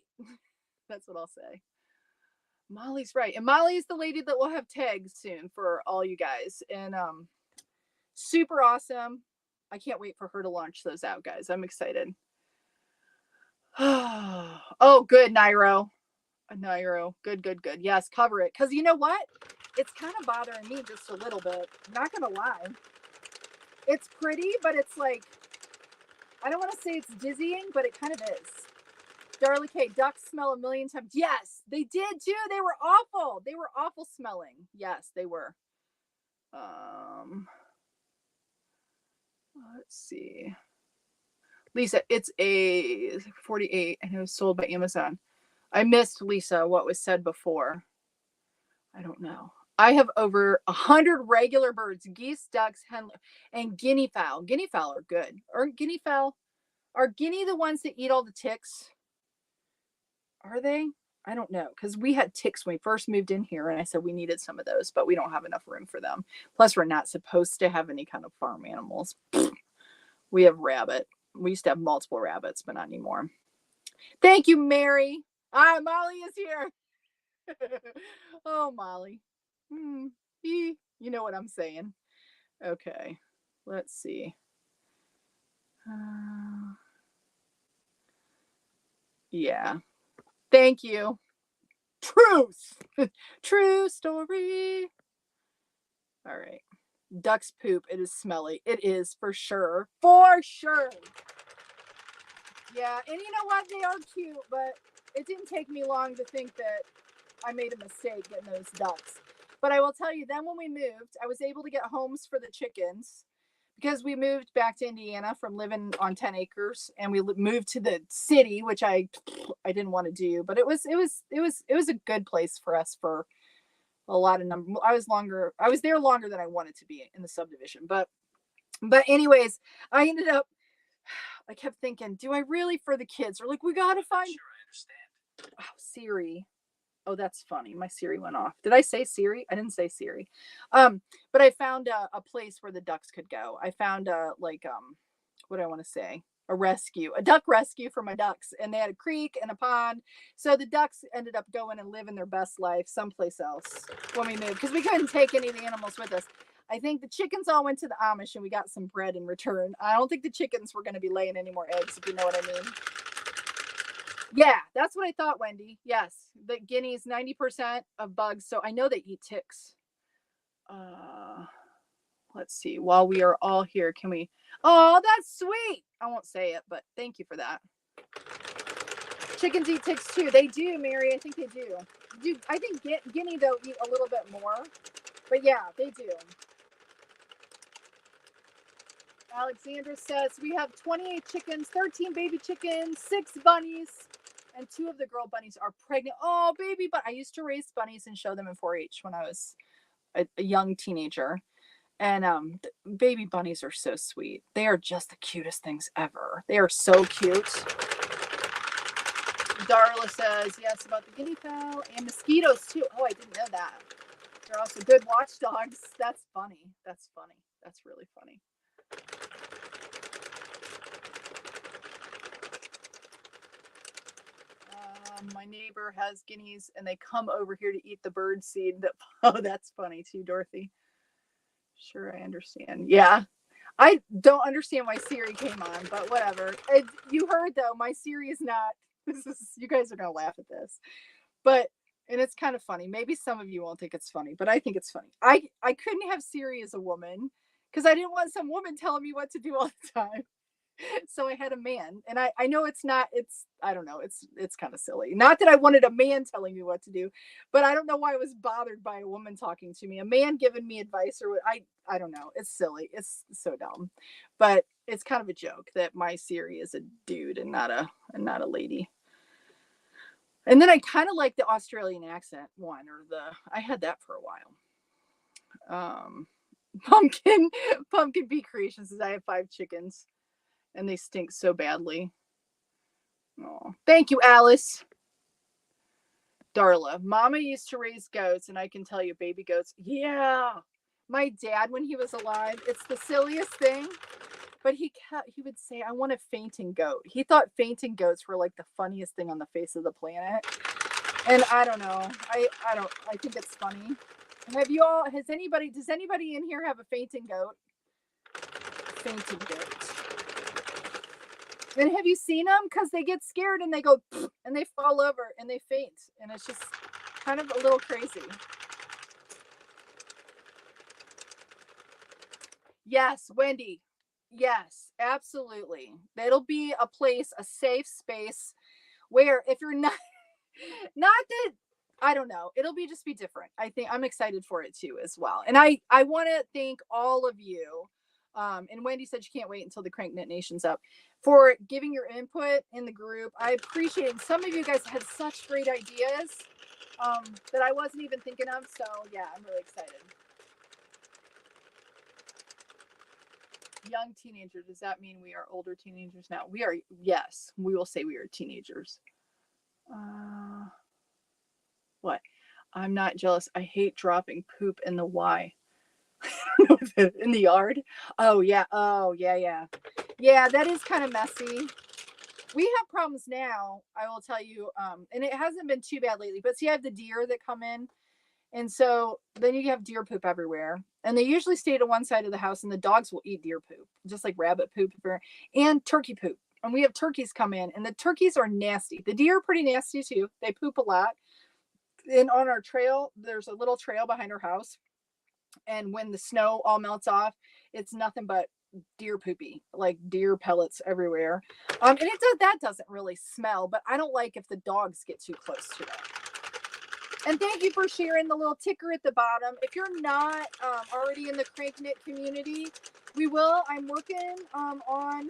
That's what I'll say. Molly's right. And Molly is the lady that will have tags soon for all you guys. And super awesome. I can't wait for her to launch those out, guys. I'm excited. Oh, good, Nairo. Nairo. Good, good, good. Yes, cover it. Because you know what? It's kind of bothering me just a little bit. Not going to lie. It's pretty, but it's like, I don't want to say it's dizzying, but it kind of is. Darla K, ducks smell a million times. Yes, they did too. They were awful. They were awful smelling. Yes, they were. Let's see. Lisa, it's a 48 and it was sold by Amazon. I missed, Lisa, what was said before. I don't know. I have over 100 regular birds, geese, ducks, hen, and guinea fowl. Guinea fowl are good. Are guinea the ones that eat all the ticks? Are they? I don't know, because we had ticks when we first moved in here, and I said we needed some of those, but we don't have enough room for them. Plus, we're not supposed to have any kind of farm animals. We have rabbit. We used to have multiple rabbits, but not anymore. Thank you, Mary. Molly is here. Oh, Molly. You know what I'm saying. Okay, let's see. Yeah. Thank you. Truth. True story. All right. Duck's poop. It is smelly. It is for sure. For sure. Yeah. And you know what? They are cute, but it didn't take me long to think that I made a mistake getting those ducks. But I will tell you, then when we moved, I was able to get homes for the chickens because we moved back to Indiana from living on 10 acres, and we moved to the city, which I didn't want to do, but it was a good place for us for a lot of number. I was there longer than I wanted to be in the subdivision, but anyways, I ended up, I kept thinking, do I really for the kids? Or like, we gotta find. Sure, I understand. Oh, Siri. Oh, that's funny. My Siri went off. Did I say Siri? I didn't say Siri. But I found a place where the ducks could go. I found what do I want to say? A duck rescue for my ducks. And they had a creek and a pond. So the ducks ended up going and living their best life someplace else when we moved, because we couldn't take any of the animals with us. I think the chickens all went to the Amish and we got some bread in return. I don't think the chickens were going to be laying any more eggs, if you know what I mean. Yeah, that's what I thought, Wendy. Yes, the guineas, 90% of bugs. So I know they eat ticks. Let's see. While we are all here, can we? Oh, that's sweet. I won't say it, but thank you for that. Chickens eat ticks too. They do, Mary. I think they do. I think guinea, though, eat a little bit more. But yeah, they do. Alexandra says we have 28 chickens, 13 baby chickens, 6 bunnies, and 2 of the girl bunnies are pregnant. Oh, baby, but I used to raise bunnies and show them in 4-H when I was a young teenager. And baby bunnies are so sweet. They are just the cutest things ever. They are so cute. Darla says yes about the guinea fowl and mosquitoes too. Oh, I didn't know that. They're also good watchdogs. That's funny. That's funny. That's really funny. My neighbor has guineas and they come over here to eat the bird seed. Oh, that's funny too, Dorothy. Sure, I understand. Yeah. I don't understand why Siri came on, but whatever. You heard though, my Siri is not, you guys are going to laugh at this, and it's kind of funny. Maybe some of you won't think it's funny, but I think it's funny. I couldn't have Siri as a woman because I didn't want some woman telling me what to do all the time. So I had a man, and I know I don't know, it's kind of silly. Not that I wanted a man telling me what to do, but I don't know why I was bothered by a woman talking to me, a man giving me advice, or I don't know. It's silly. It's so dumb, but it's kind of a joke that my Siri is a dude and not a lady. And then I kind of like the Australian accent one, I had that for a while. Pumpkin Bee Creation says I have 5 chickens. And they stink so badly. Oh, thank you, Alice. Darla, Mama used to raise goats, and I can tell you, baby goats. Yeah, my dad, when he was alive, it's the silliest thing, but he would say, "I want a fainting goat." He thought fainting goats were like the funniest thing on the face of the planet, and I don't know. I don't. I think it's funny. Does anybody in here have a fainting goat? Fainting goat. And have you seen them? Because they get scared and they go and they fall over and they faint, and it's just kind of a little crazy. Yes, Wendy. Yes, absolutely. It'll be a place, a safe space where if you're not, not that, I don't know, it'll be just be different. I think I'm excited for it too as well. And I want to thank all of you. And Wendy said she can't wait until the Crank Knit Nation's up for giving your input in the group. I appreciate it. Some of you guys had such great ideas that I wasn't even thinking of. So yeah, I'm really excited. Young teenager, does that mean we are older teenagers now? We are, yes, we will say we are teenagers. What? I'm not jealous. I hate dropping poop in the Y. In the yard. Oh yeah. Yeah, that is kind of messy. We have problems now, I will tell you, and it hasn't been too bad lately, but see, I have the deer that come in, and so then you have deer poop everywhere, and they usually stay to one side of the house, and the dogs will eat deer poop, just like rabbit poop and turkey poop. And we have turkeys come in, and the turkeys are nasty. The deer are pretty nasty too. They poop a lot. And on our trail, there's a little trail behind our house, and when the snow all melts off, it's nothing but deer poopy, like deer pellets everywhere. And that doesn't really smell, but I don't like if the dogs get too close to it. And thank you for sharing the little ticker at the bottom. If you're not already in the CranKnit community, I'm working on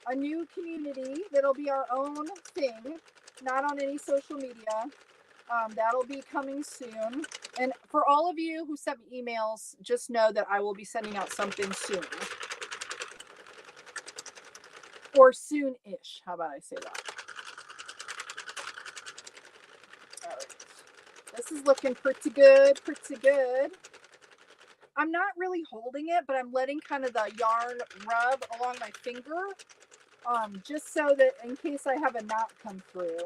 a new community that'll be our own thing, not on any social media. That'll be coming soon. And for all of you who sent me emails, just know that I will be sending out something soon. Or soon-ish. How about I say that? All right. This is looking pretty good, pretty good. I'm not really holding it, but I'm letting kind of the yarn rub along my finger, just so that in case I have a knot come through.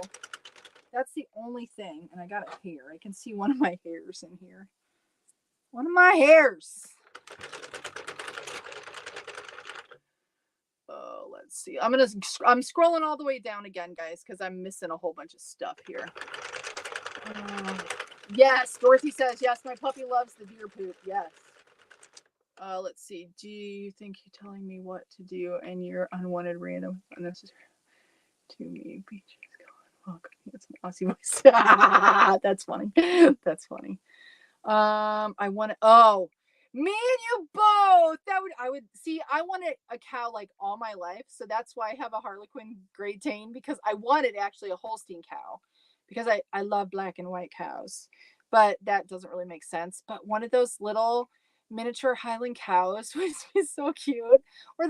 That's the only thing. And I got a hair. I can see one of my hairs in here. One of my hairs. Oh, let's see. I'm scrolling all the way down again, guys, because I'm missing a whole bunch of stuff here. Yes, Dorothy says, yes, my puppy loves the deer poop. Yes. Let's see. Do you think you're telling me what to do and you're unwanted, random, unnecessary to me? Beaches going. Welcome. That's an Aussie voice. That's funny. That's funny. I want to. Oh, me and you both. I wanted a cow like all my life, so that's why I have a Harlequin Great Dane, because I wanted actually a Holstein cow, because I love black and white cows, but that doesn't really make sense. But one of those little miniature Highland cows would be so cute, or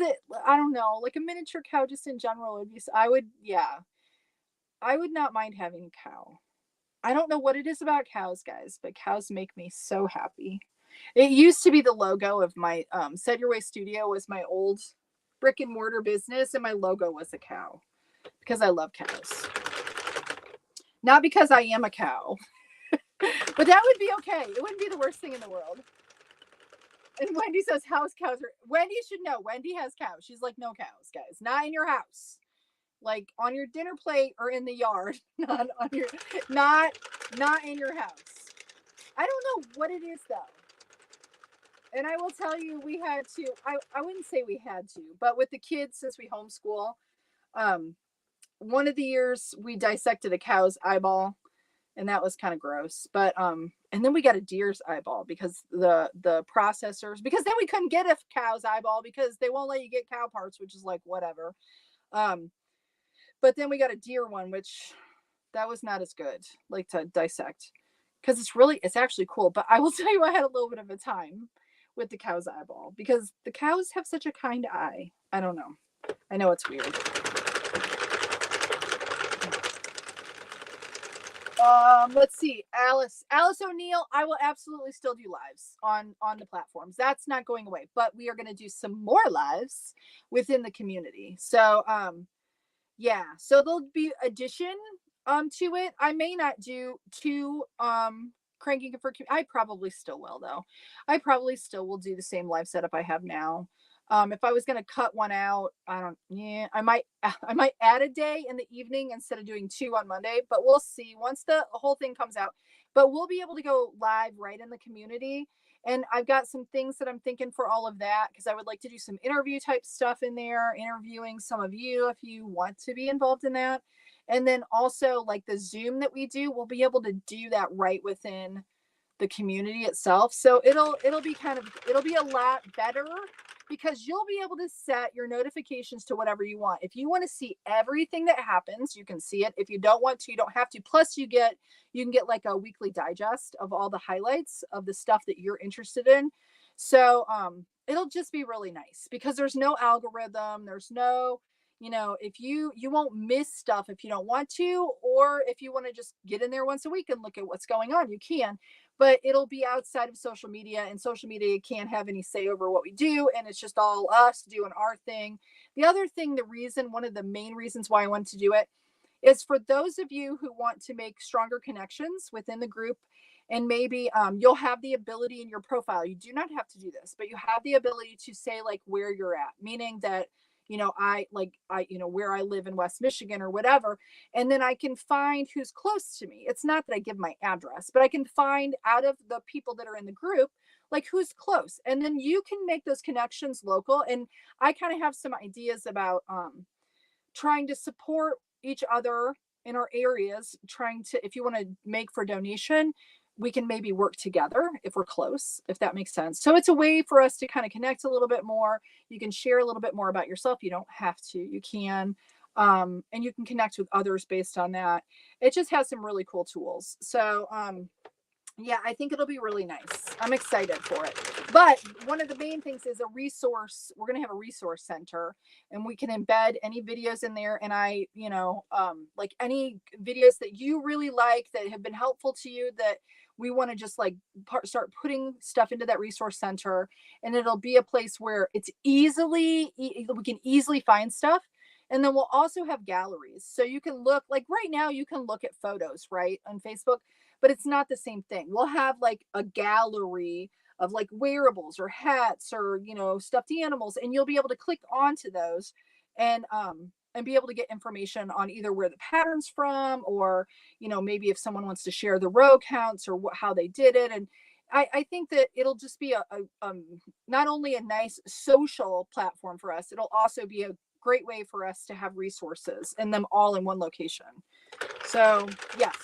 I don't know, like a miniature cow just in general would be. I would not mind having a cow. I don't know what it is about cows, guys, but cows make me so happy. It used to be the logo of my Set Your Way Studio was my old brick and mortar business, and my logo was a cow because I love cows. Not because I am a cow, but that would be okay. It wouldn't be the worst thing in the world. And Wendy says house cows are. Wendy should know. Wendy has cows. She's like, no cows, guys. Not in your house. Like on your dinner plate or in the yard. Not on your not in your house. I don't know what it is though. And I will tell you, we had to, I wouldn't say we had to, but with the kids, since we homeschool, one of the years we dissected a cow's eyeball, and that was kind of gross. But and then we got a deer's eyeball because the processors, because then we couldn't get a cow's eyeball because they won't let you get cow parts, which is like whatever. But then we got a deer one, which that was not as good, like to dissect, because it's actually cool. But I will tell you, I had a little bit of a time with the cow's eyeball because the cows have such a kind eye. I don't know. I know it's weird. Let's see, Alice O'Neill. I will absolutely still do lives on the platforms. That's not going away, but we are going to do some more lives within the community. So yeah, so there'll be addition to it. I may not do two cranking for, I probably still will though. I probably still will do the same live setup I have now. If I was going to cut one out, I might add a day in the evening instead of doing two on Monday, but we'll see once the whole thing comes out. But we'll be able to go live right in the community. And I've got some things that I'm thinking for all of that, because I would like to do some interview type stuff in there, interviewing some of you if you want to be involved in that. And then also like the Zoom that we do, we'll be able to do that right within the community itself. So it'll be a lot better, because you'll be able to set your notifications to whatever you want. If you want to see everything that happens, you can see it. If you don't want to, you don't have to. Plus you can get like a weekly digest of all the highlights of the stuff that you're interested in. So it'll just be really nice, because there's no algorithm. There's no, if you won't miss stuff if you don't want to, or if you want to just get in there once a week and look at what's going on, you can. But it'll be outside of social media, and social media can't have any say over what we do. And it's just all us doing our thing. The other thing, one of the main reasons why I wanted to do it is for those of you who want to make stronger connections within the group. And maybe you'll have the ability in your profile. You do not have to do this, but you have the ability to say like where you're at, meaning that, where I live in West Michigan or whatever. And then I can find who's close to me. It's not that I give my address, but I can find out of the people that are in the group, like who's close. And then you can make those connections local. And I kind of have some ideas about trying to support each other in our areas, if you want to make for donation, we can maybe work together if we're close, if that makes sense. So it's a way for us to kind of connect a little bit more. You can share a little bit more about yourself. You don't have to, you can, and you can connect with others based on that. It just has some really cool tools. So, yeah, I think it'll be really nice. I'm excited for it. But one of the main things is a resource. We're going to have a resource center, and we can embed any videos in there. And like any videos that you really like that have been helpful to you, that we want to just like start putting stuff into that resource center. And it'll be a place where we can easily find stuff. And then we'll also have galleries. So you can look, like right now, you can look at photos, right, on Facebook, but it's not the same thing. We'll have like a gallery of like wearables or hats or, stuffed animals, and you'll be able to click onto those and be able to get information on either where the pattern's from, or, maybe if someone wants to share the row counts or how they did it. And I think that it'll just be not only a nice social platform for us, it'll also be a great way for us to have resources and them all in one location. So yes.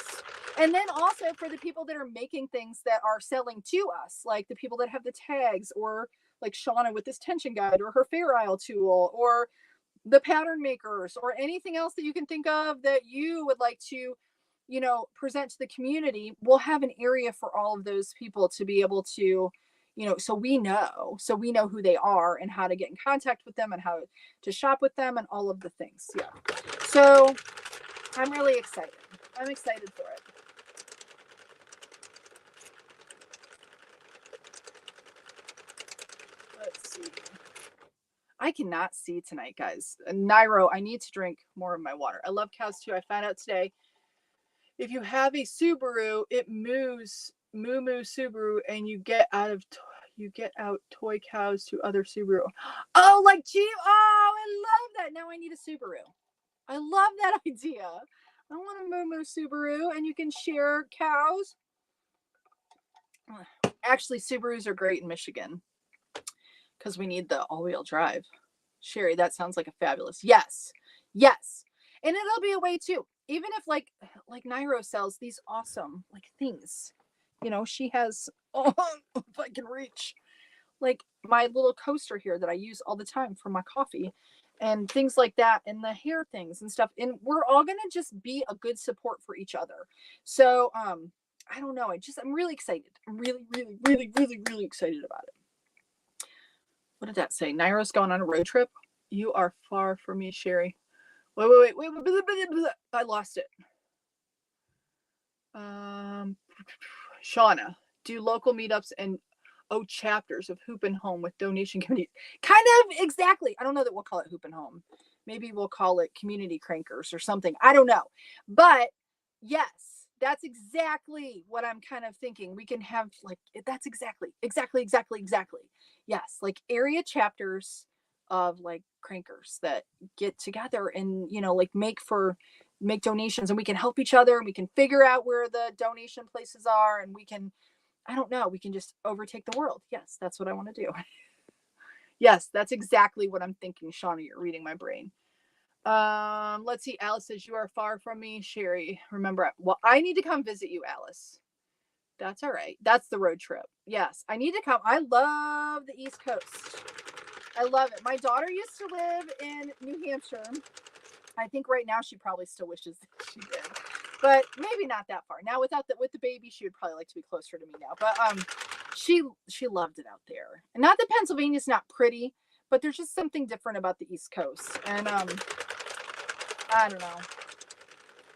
And then also for the people that are making things that are selling to us, like the people that have the tags, or like Shauna with this tension guide, or her Fair Isle tool, or the pattern makers, or anything else that you can think of that you would like to, present to the community. We'll have an area for all of those people to be able to, so we know who they are and how to get in contact with them and how to shop with them and all of the things. Yeah. So I'm really excited. I'm excited for it. Let's see. I cannot see tonight, guys. Nairo, I need to drink more of my water. I love cows too. I found out today, if you have a Subaru, it moves moo Subaru, and you get out toy cows to other Subaru. Oh, like gee, oh, I love that. Now I need a Subaru. I love that idea. I want a moo Subaru, and you can share cows. Actually, Subarus are great in Michigan because we need the all-wheel drive. Cheri, that sounds like a fabulous. Yes. And it'll be a way too. Even if like Nairo sells these awesome like things, she has, if I can reach, like my little coaster here that I use all the time for my coffee and things like that, and the hair things and stuff. And we're all going to just be a good support for each other. So, I don't know. I'm really excited. I'm really, really, really, really, really excited about it. What did that say? Nairo's going on a road trip. You are far from me, Cheri. Wait. I lost it. Shauna, do local meetups and chapters of Hoop and Home with donation committees. Kind of exactly. I don't know that we'll call it Hoop and Home. Maybe we'll call it community crankers or something. I don't know. But yes, that's exactly what I'm kind of thinking. We can have like, that's exactly. Yes, like area chapters of like crankers that get together and, like make donations, and we can help each other, and we can figure out where the donation places are, and we can, I don't know, we can just overtake the world. Yes, that's what I want to do. Yes, that's exactly what I'm thinking. Shauna, you're reading my brain. Let's see. Alice says, you are far from me, Cheri. Remember, well, I need to come visit you, Alice. That's all right. That's the road trip. Yes, I need to come. I love the East Coast. I love it. My daughter used to live in New Hampshire. I think right now she probably still wishes that she did, but maybe not that far. Now with the baby, she would probably like to be closer to me now. But she loved it out there. And not that Pennsylvania's not pretty, but there's just something different about the East Coast. And I don't know.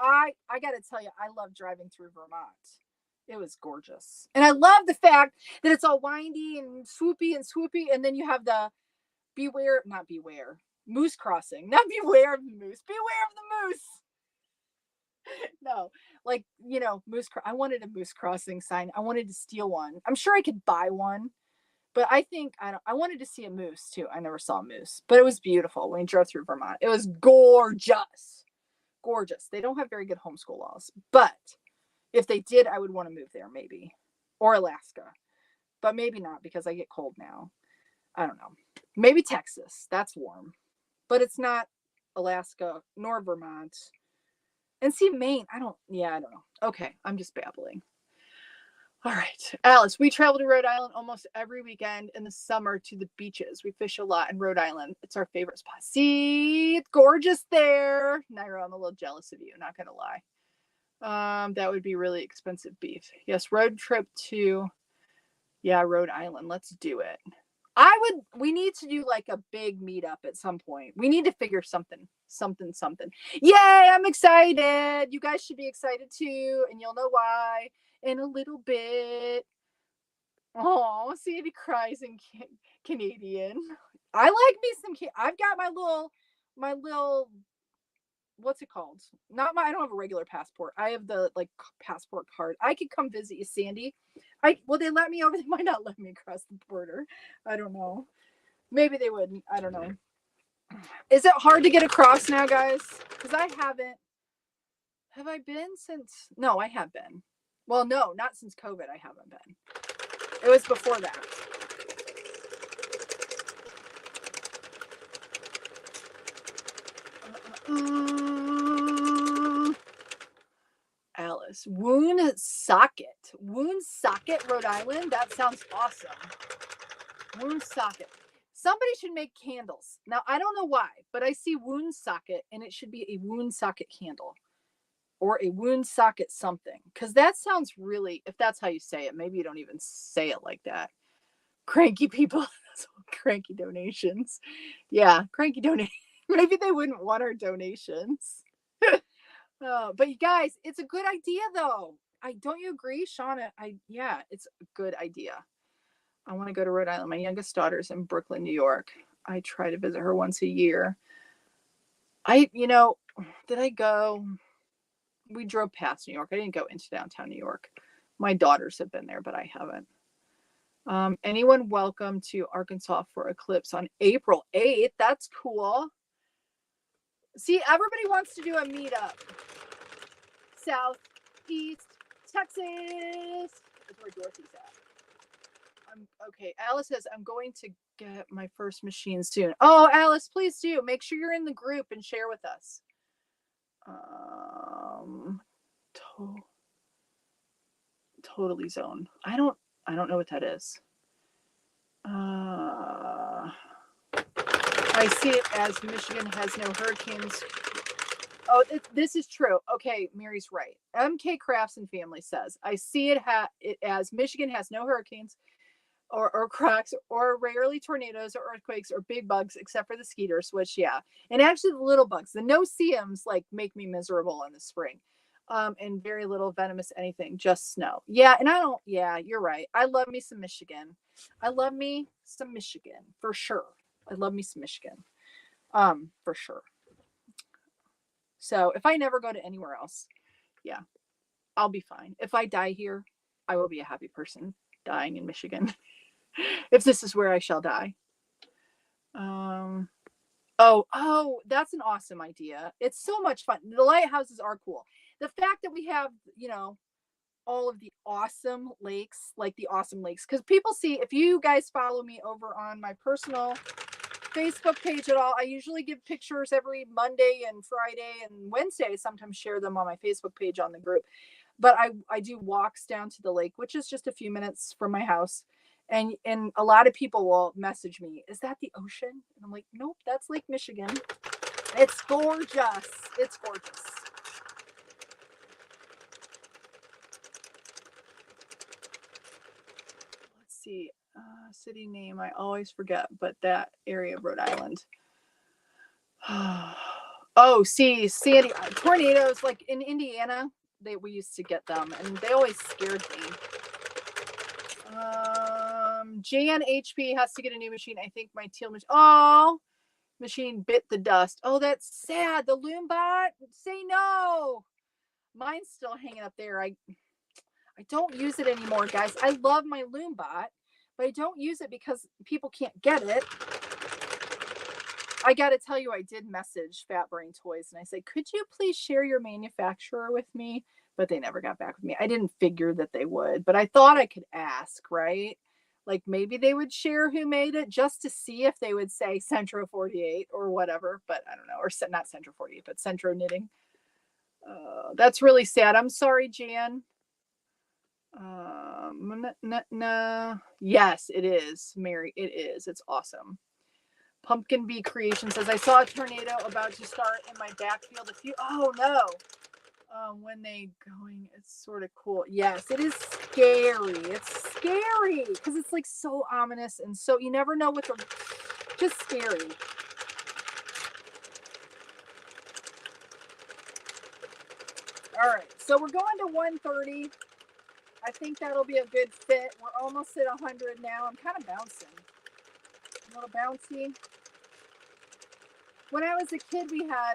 I got to tell you, I love driving through Vermont. It was gorgeous. And I love the fact that it's all windy and swoopy, and then you have the not beware, moose crossing. Not beware of the moose, beware of the moose. No, like, moose. I wanted a moose crossing sign. I wanted to steal one. I'm sure I could buy one, but I think I wanted to see a moose too. I never saw a moose, but it was beautiful when we drove through Vermont. It was gorgeous. They don't have very good homeschool laws, but if they did, I would want to move there, maybe, or Alaska, but maybe not because I get cold now. I don't know. Maybe Texas. That's warm, but it's not Alaska nor Vermont. And see, Maine, I don't know. Okay, I'm just babbling. All right, Alice, we travel to Rhode Island almost every weekend in the summer to the beaches. We fish a lot in Rhode Island. It's our favorite spot. See, it's gorgeous there. Naira, I'm a little jealous of you, not gonna lie. That would be really expensive beef. Yes, road trip to, Rhode Island. Let's do it. We need to do like a big meetup at some point. We need to figure something. Yay, I'm excited. You guys should be excited too. And you'll know why in a little bit. Oh, Sandy cries in Canadian. I like me some, I've got my little, what's it called? I don't have a regular passport. I have the like passport card. I could come visit you, Sandy. Will they let me over? They might not let me across the border. I don't know. Maybe they wouldn't. I don't know. Is it hard to get across now, guys? Because I haven't. Have I been since? No, I have been. Well, no, not since COVID. I haven't been. It was before that. Alice, Woonsocket, Rhode Island. That sounds awesome. Woonsocket. Somebody should make candles. Now, I don't know why, but I see Woonsocket, and it should be a Woonsocket candle or a Woonsocket something, because that sounds really, if that's how you say it, maybe you don't even say it like that. Cranky people, cranky donations. Yeah, cranky donations. Maybe they wouldn't want our donations. But you guys, it's a good idea though. Don't you agree, Shauna? It's a good idea. I want to go to Rhode Island. My youngest daughter's in Brooklyn, New York. I try to visit her once a year. Did I go? We drove past New York. I didn't go into downtown New York. My daughters have been there, but I haven't. Anyone welcome to Arkansas for Eclipse on April 8th? That's cool. See, everybody wants to do a meetup. Southeast Texas is where Dorothy's at. Okay. Alice says, I'm going to get my first machine soon. Oh, Alice, please do. Make sure you're in the group and share with us. Totally zone. I don't know what that is. I see it as Michigan has no hurricanes. Oh, this is true. Okay, Mary's right. MK Crafts and Family says, I see it as Michigan has no hurricanes or cracks or rarely tornadoes or earthquakes or big bugs except for the skeeters, which, yeah. And actually the little bugs, the no-see-ums, like make me miserable in the spring. and very little venomous anything, just snow. Yeah, and yeah, you're right. I love me some Michigan. I love me some Michigan for sure. I love me some Michigan. For sure. So if I never go to anywhere else, yeah, I'll be fine. If I die here, I will be a happy person dying in Michigan. If this is where I shall die. Oh, that's an awesome idea. It's so much fun. The lighthouses are cool. The fact that we have, all of the awesome lakes, like the awesome lakes, because people see, if you guys follow me over on my personal Facebook page at all, I usually give pictures every Monday and Friday and Wednesday. I sometimes share them on my Facebook page on the group. But I do walks down to the lake, which is just a few minutes from my house. And a lot of people will message me, is that the ocean? And I'm like, nope, that's Lake Michigan. It's gorgeous. It's gorgeous. Let's see. City name, I always forget, but that area of Rhode Island. Oh, see, Sandy, tornadoes, like in Indiana, we used to get them, and they always scared me. Jan HP has to get a new machine. I think my teal machine. Oh, machine bit the dust. Oh, that's sad. The Loom bot. Say no. Mine's still hanging up there. I don't use it anymore, guys. I love my Loom bot, but I don't use it because people can't get it. I got to tell you, I did message Fat Brain Toys and I said, could you please share your manufacturer with me? But they never got back with me. I didn't figure that they would, but I thought I could ask, right? Like maybe they would share who made it just to see if they would say Centro 48 or whatever, but I don't know, or not Centro 48, but Centro Knitting. That's really sad. I'm sorry, Jan. Yes, it is, Mary. It is. It's awesome. Pumpkin Bee Creation says, I saw a tornado about to start in my backfield. Oh no. When they going, it's sort of cool. Yes, it is scary. It's scary because it's like so ominous and so you never know what just scary. All right, so we're going to 130. I think that'll be a good fit. We're almost at 100 now. I'm kind of bouncing. A little bouncy. When I was a kid, we had,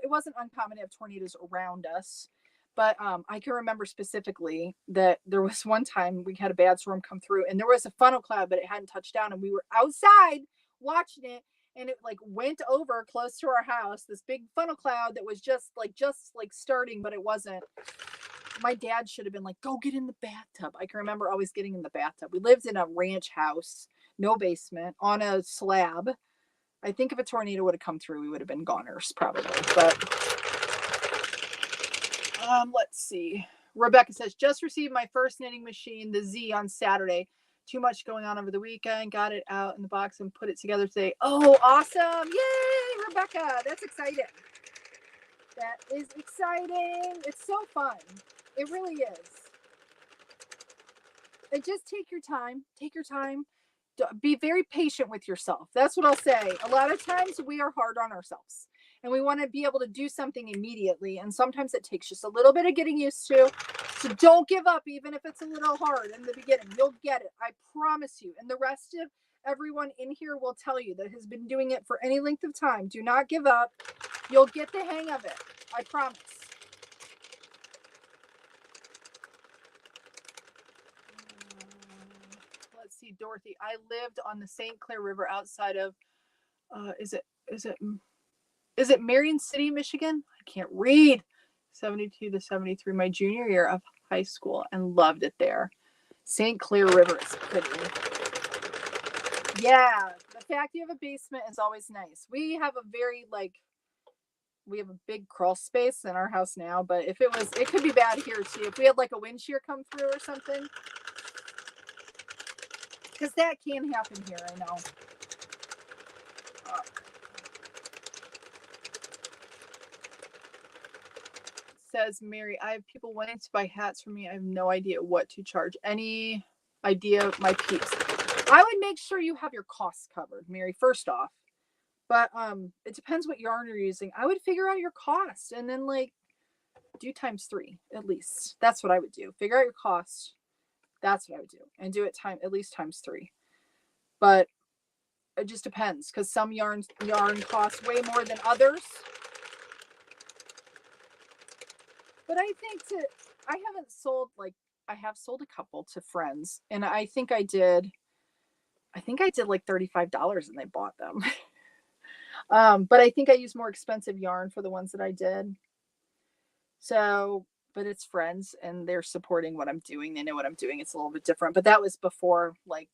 it wasn't uncommon to have tornadoes around us, but I can remember specifically that there was one time we had a bad storm come through and there was a funnel cloud, but it hadn't touched down and we were outside watching it and it like went over close to our house, this big funnel cloud that was just like starting, but it wasn't. My dad should have been like, go get in the bathtub. I can remember always getting in the bathtub. We lived in a ranch house, no basement, on a slab. I think if a tornado would have come through, we would have been goners probably. But let's see. Rebecca says, just received my first knitting machine, the Z, on Saturday. Too much going on over the weekend. Got it out in the box and put it together today. Oh, awesome. Yay, Rebecca. That's exciting. That is exciting. It's so fun. It really is. And just take your time. Take your time. Be very patient with yourself. That's what I'll say. A lot of times we are hard on ourselves and we want to be able to do something immediately. And sometimes it takes just a little bit of getting used to. So don't give up, even if it's a little hard in the beginning. You'll get it. I promise you. And the rest of everyone in here will tell you that has been doing it for any length of time. Do not give up. You'll get the hang of it. I promise. Let's see, Dorothy. I lived on the St. Clair River outside of, is it Marion City, Michigan? I can't read. 72 to 73, my junior year of high school, and loved it there. St. Clair River is pretty. Yeah, the fact you have a basement is always nice. We have a big crawl space in our house now, but if it could be bad here too. If we had like a wind shear come through or something. Because that can happen here, I know. Says Mary, I have people wanting to buy hats from me. I have no idea what to charge. Any idea, my peeps? I would make sure you have your costs covered, Mary, first off. But it depends what yarn you're using. I would figure out your costs and then do times 3 at least. That's what I would do. Figure out your cost. That's what I would do, and do it at least times 3. But it just depends, because some yarn costs way more than others. But I think I haven't sold, like, I have sold a couple to friends, and I think I did like $35 and they bought them. But I think I used more expensive yarn for the ones that I did. So, but it's friends and they're supporting what I'm doing. They know what I'm doing. It's a little bit different, but that was before, like,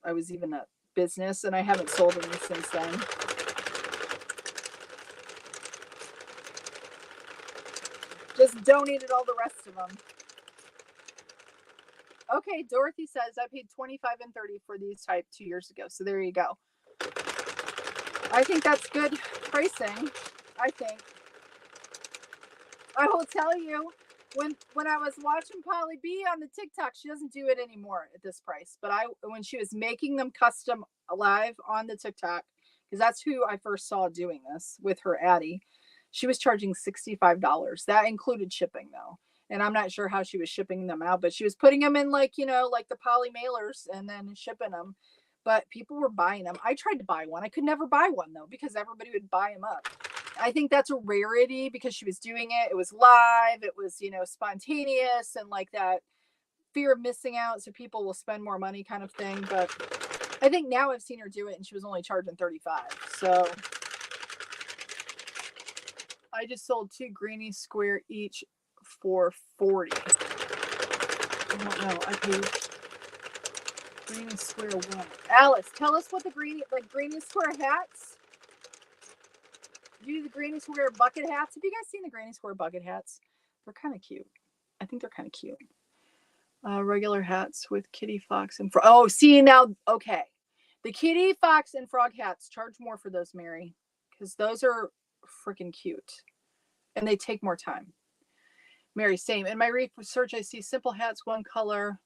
I was even a business, and I haven't sold any since then. Just donated all the rest of them. Okay, Dorothy says I paid $25 and $30 for these type 2 years ago. So there you go. I think that's good pricing. I think. I will tell you, when I was watching Polly B on the TikTok, she doesn't do it anymore at this price. But when she was making them custom live on the TikTok, because that's who I first saw doing this with her Addie, she was charging $65. That included shipping though. And I'm not sure how she was shipping them out, but she was putting them in, like, like the poly mailers and then shipping them. But people were buying them. I tried to buy one. I could never buy one though, because everybody would buy them up. I think that's a rarity because she was doing it. It was live. It was, spontaneous, and like that fear of missing out. So people will spend more money kind of thing. But I think now I've seen her do it and she was only charging $35. So I just sold 2 greeny square each for $40. I don't know. I paid greeny square one. Alice, tell us what the greeny square hats. Do the greeny square bucket hats. Have you guys seen the greeny square bucket hats? They're kind of cute. I think they're kind of cute. Regular hats with kitty, fox, and frog. Oh, see now, okay. The kitty, fox, and frog hats, charge more for those, Mary, because those are freaking cute, and they take more time. Mary, same. In my research, I see simple hats, one color.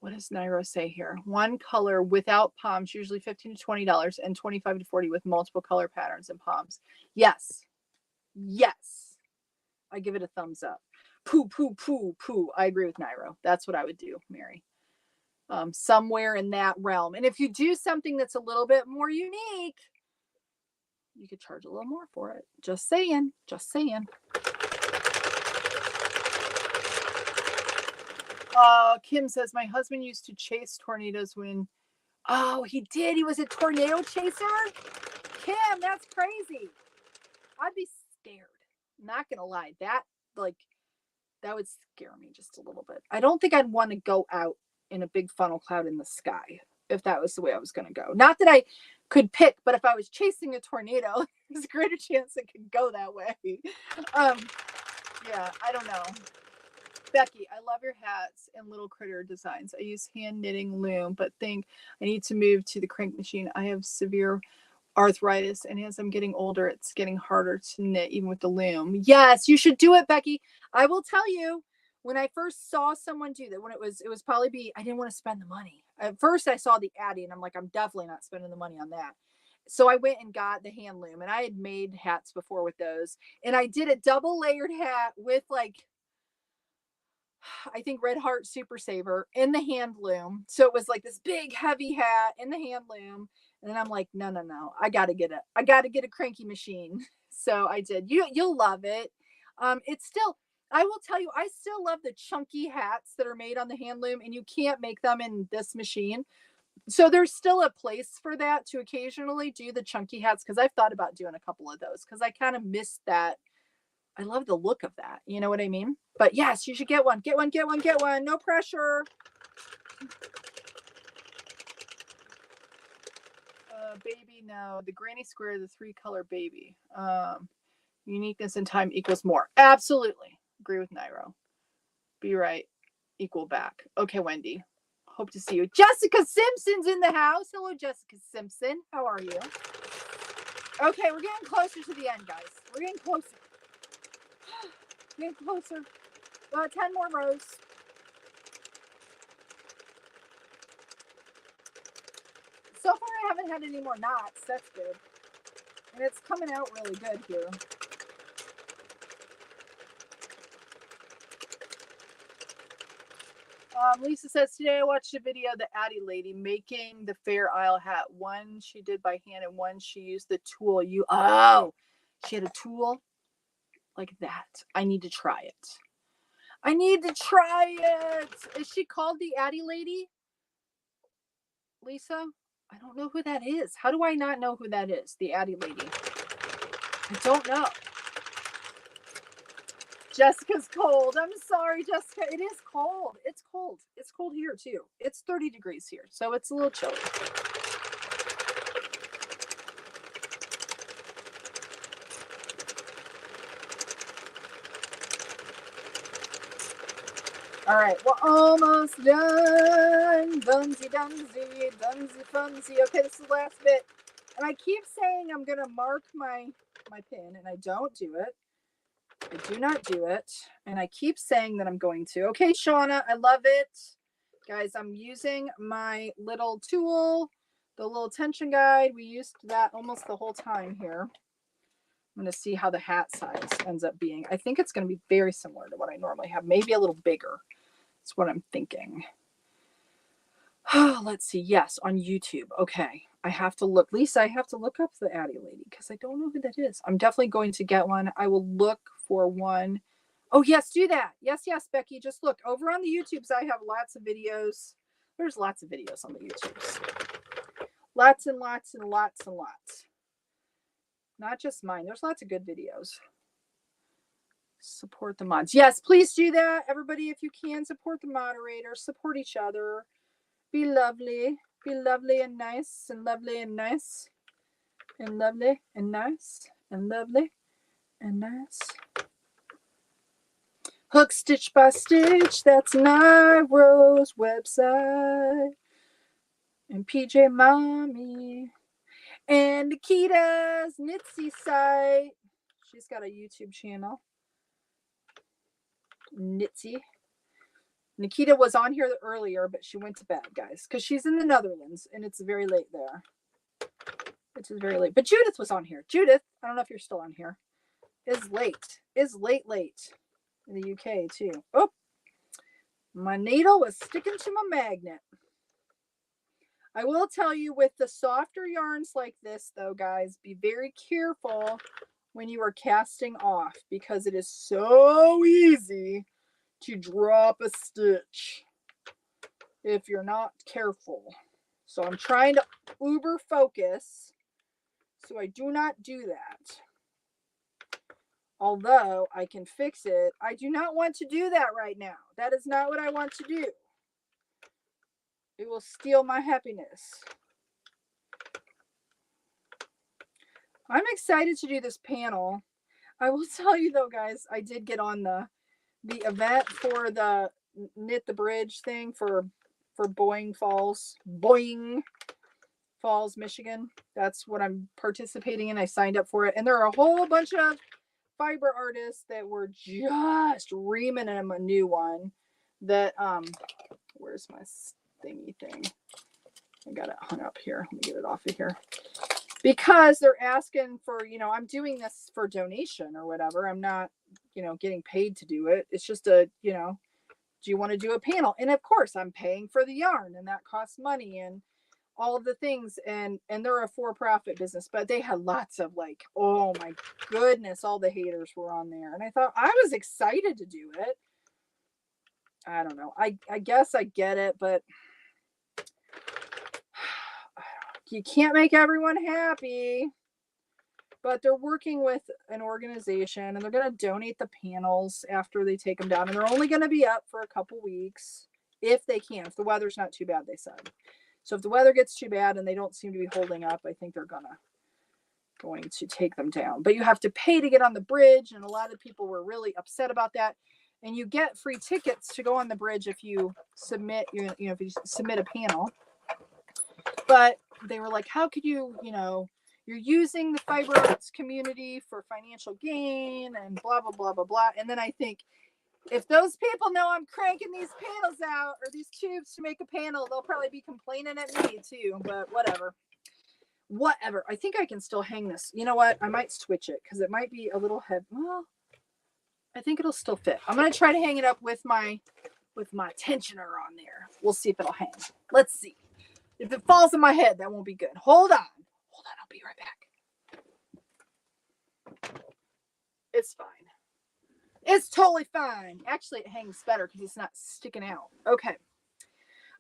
What does Nairo say here? One color without palms, usually $15 to $20, and $25 to $40 with multiple color patterns and palms. Yes. Yes. I give it a thumbs up. Poo, poo, poo, poo. I agree with Nairo. That's what I would do, Mary. Somewhere in that realm. And if you do something that's a little bit more unique, you could charge a little more for it. Just saying. Just saying. Kim says, my husband used to chase tornadoes when... Oh, he did. He was a tornado chaser? Kim, that's crazy. I'd be scared. Not going to lie. That would scare me just a little bit. I don't think I'd want to go out in a big funnel cloud in the sky if that was the way I was going to go. Not that I could pick, but if I was chasing a tornado, there's a greater chance it could go that way. Yeah, I don't know. Becky, I love your hats and little critter designs. I use hand knitting loom, but think I need to move to the crank machine. I have severe arthritis, and as I'm getting older, it's getting harder to knit even with the loom. Yes, you should do it, Becky. I will tell you, when I first saw someone do that, when it was Polly B, I didn't want to spend the money. At first I saw the Addie and I'm like, I'm definitely not spending the money on that. So I went and got the hand loom, and I had made hats before with those, and I did a double layered hat with, like, I think Red Heart Super Saver in the hand loom. So it was like this big heavy hat in the hand loom. And then I'm like, no. I gotta get a cranky machine. So I did. You'll love it. It's still, I will tell you, I still love the chunky hats that are made on the hand loom, and you can't make them in this machine. So there's still a place for that, to occasionally do the chunky hats, because I've thought about doing a couple of those because I kind of miss that. I love the look of that. You know what I mean? But yes, you should get one. Get one. No pressure. Baby, no. The granny square, the 3-color baby. Uniqueness and time equals more. Absolutely. Agree with Nairo. Be right. Equal back. Okay, Wendy. Hope to see you. Jessica Simpson's in the house. Hello, Jessica Simpson. How are you? Okay, we're getting closer to the end, guys. We're getting closer. Getting closer. 10 more rows. So far, I haven't had any more knots. That's good. And it's coming out really good here. Lisa says, today I watched a video of the Addie lady making the Fair Isle hat. One she did by hand and one she used the tool. She had a tool like that. I need to try it. I need to try it. Is she called the Addie lady? Lisa? I don't know who that is. How do I not know who that is? The Addie lady. I don't know. Jessica's cold. I'm sorry, Jessica. It is cold. It's cold. It's cold here too. It's 30 degrees here, so it's a little chilly. All right, we're almost done. Dunsy, dunsy, dunsy, funsy. Okay, this is the last bit. And I keep saying I'm going to mark my pin, and I don't do it. I do not do it. And I keep saying that I'm going to. Okay, Shauna, I love it. Guys, I'm using my little tool, the little tension guide. We used that almost the whole time here. I'm going to see how the hat size ends up being. I think it's going to be very similar to what I normally have, maybe a little bigger. That's what I'm thinking. Let's see. Yes, on YouTube. Okay. I have to look. Lisa, I have to look up the Addie lady because I don't know who that is. I'm definitely going to get one. I will look for one. Oh, yes, do that. Yes, Becky. Just look. Over on the YouTubes, I have lots of videos. There's lots of videos on the YouTubes. Lots and lots and lots and lots. Not just mine. There's lots of good videos. Support the mods. Yes, please do that. Everybody, if you can, support the moderators. Support each other. Be lovely. Be lovely and nice and lovely and nice. And lovely and nice and lovely and nice. Hook Stitch by Stitch. That's Nairo's website. And PJ Mommy. And Nikita's Knitsy site. She's got a YouTube channel. Knitsy. Nikita was on here earlier, but she went to bed, guys, because she's in the Netherlands and it's very late there. It's very late. But Judith was on here. Judith, I don't know if you're still on here, is late. Is late in the UK too. Oh, my needle was sticking to my magnet. I will tell you, with the softer yarns like this, though, guys, be very careful when you are casting off because it is so easy to drop a stitch if you're not careful. So I'm trying to uber focus so I do not do that. Although I can fix it, I do not want to do that right now. That is not what I want to do. It will steal my happiness. I'm excited to do this panel. I will tell you though, guys, I did get on the event for the Knit the Bridge thing for Boying Falls, Michigan. That's what I'm participating in. I signed up for it. And there are a whole bunch of fiber artists that were just reaming them a new one that, where's my thingy thing? I got it hung up here. Let me get it off of here. Because they're asking for, I'm doing this for donation or whatever. I'm not, getting paid to do it. It's just a, do you want to do a panel? And of course I'm paying for the yarn and that costs money and all of the things. And they're a for-profit business, but they had lots of like, oh my goodness, all the haters were on there. And I thought I was excited to do it. I don't know. I guess I get it, but you can't make everyone happy. But they're working with an organization and they're going to donate the panels after they take them down. And they're only going to be up for a couple weeks if they can. If the weather's not too bad, they said. So if the weather gets too bad and they don't seem to be holding up, I think they're going to take them down. But you have to pay to get on the bridge. And a lot of people were really upset about that. And you get free tickets to go on the bridge if you submit, if you submit a panel. But they were like, how could you, you're using the fiber arts community for financial gain and blah, blah, blah, blah, blah. And then I think if those people know I'm cranking these panels out or these tubes to make a panel, they'll probably be complaining at me too, but whatever. I think I can still hang this. You know what? I might switch it because it might be a little heavy. Well, I think it'll still fit. I'm going to try to hang it up with my with my tensioner on there. We'll see if it'll hang. Let's see. If it falls in my head, that won't be good. Hold on. I'll be right back. It's fine. It's totally fine. Actually, it hangs better because it's not sticking out. Okay.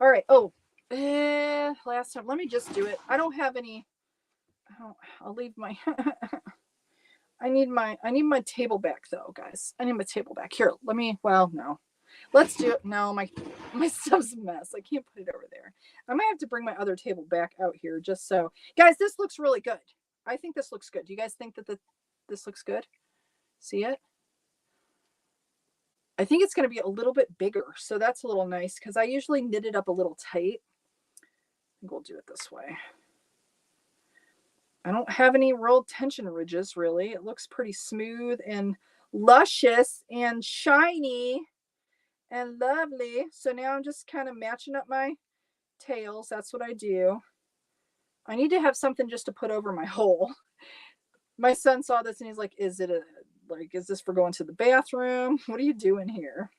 All right. Oh, last time. Let me just do it. I don't have any. I'll leave my. I need my table back though, guys. I need my table back. Here, let me. Well, no. Let's do it. No, my stuff's a mess. I can't put it over there. I might have to bring my other table back out here just so. Guys, this looks really good. I think this looks good. Do you guys think that this looks good? See it? I think it's going to be a little bit bigger. So that's a little nice because I usually knit it up a little tight. I think we'll do it this way. I don't have any real tension ridges, really. It looks pretty smooth and luscious and shiny and lovely. So now I'm just kind of matching up my tails. That's what I do. I need to have something just to put over my hole. My son saw this and he's like, is this for going to the bathroom? What are you doing here?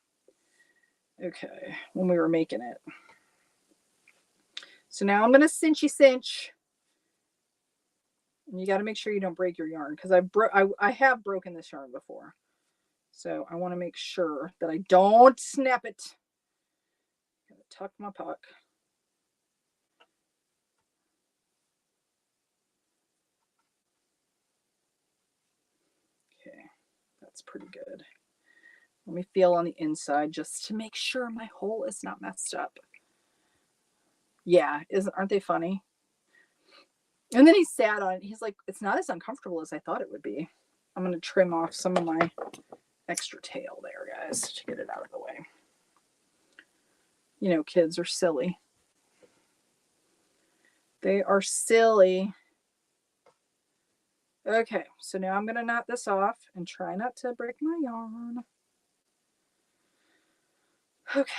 Okay, when we were making it. So now I'm going to cinchy cinch. And you got to make sure you don't break your yarn because I have broken this yarn before. So I want to make sure that I don't snap it. I'm going to tuck my puck. Okay, that's pretty good. Let me feel on the inside just to make sure my hole is not messed up. Yeah, aren't they funny? And then he sat on it. He's like, it's not as uncomfortable as I thought it would be. I'm going to trim off some of my extra tail there, guys, to get it out of the way. You know, kids are silly. They are silly. Okay, so now I'm going to knot this off and try not to break my yarn. Okay,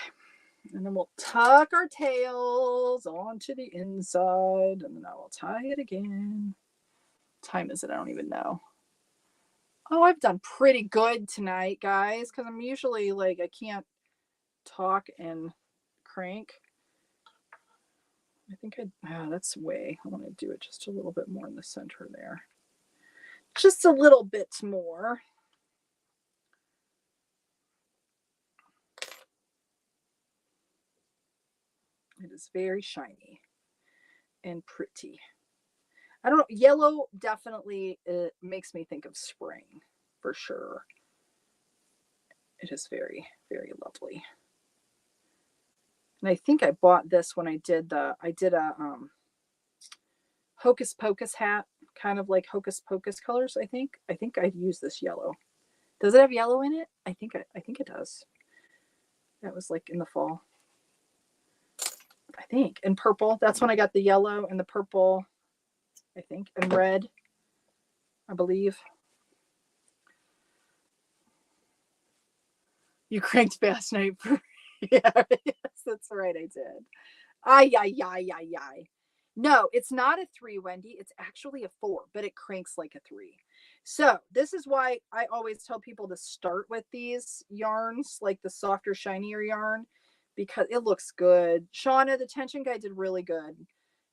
and then we'll tuck our tails onto the inside, and then I will tie it again. What time is it? I don't even know. Oh, I've done pretty good tonight, guys, because I'm usually like, I can't talk and crank. I think that's way. I want to do it just a little bit more in the center there. Just a little bit more. It is very shiny and pretty. I don't know. Yellow definitely makes me think of spring for sure. It is very, very lovely. And I think I bought this when I did a Hocus Pocus hat, kind of like Hocus Pocus colors. I think I'd use this yellow. Does it have yellow in it? I think it does. That was like in the fall. I think. And purple. That's when I got the yellow and the purple, I think, and red, I believe. You cranked last night. Yeah, yes, that's right, I did. Ay. No, it's not a 3, Wendy. It's actually a 4, but it cranks like a 3. So this is why I always tell people to start with these yarns, like the softer, shinier yarn, because it looks good. Shauna, the tension guy, did really good.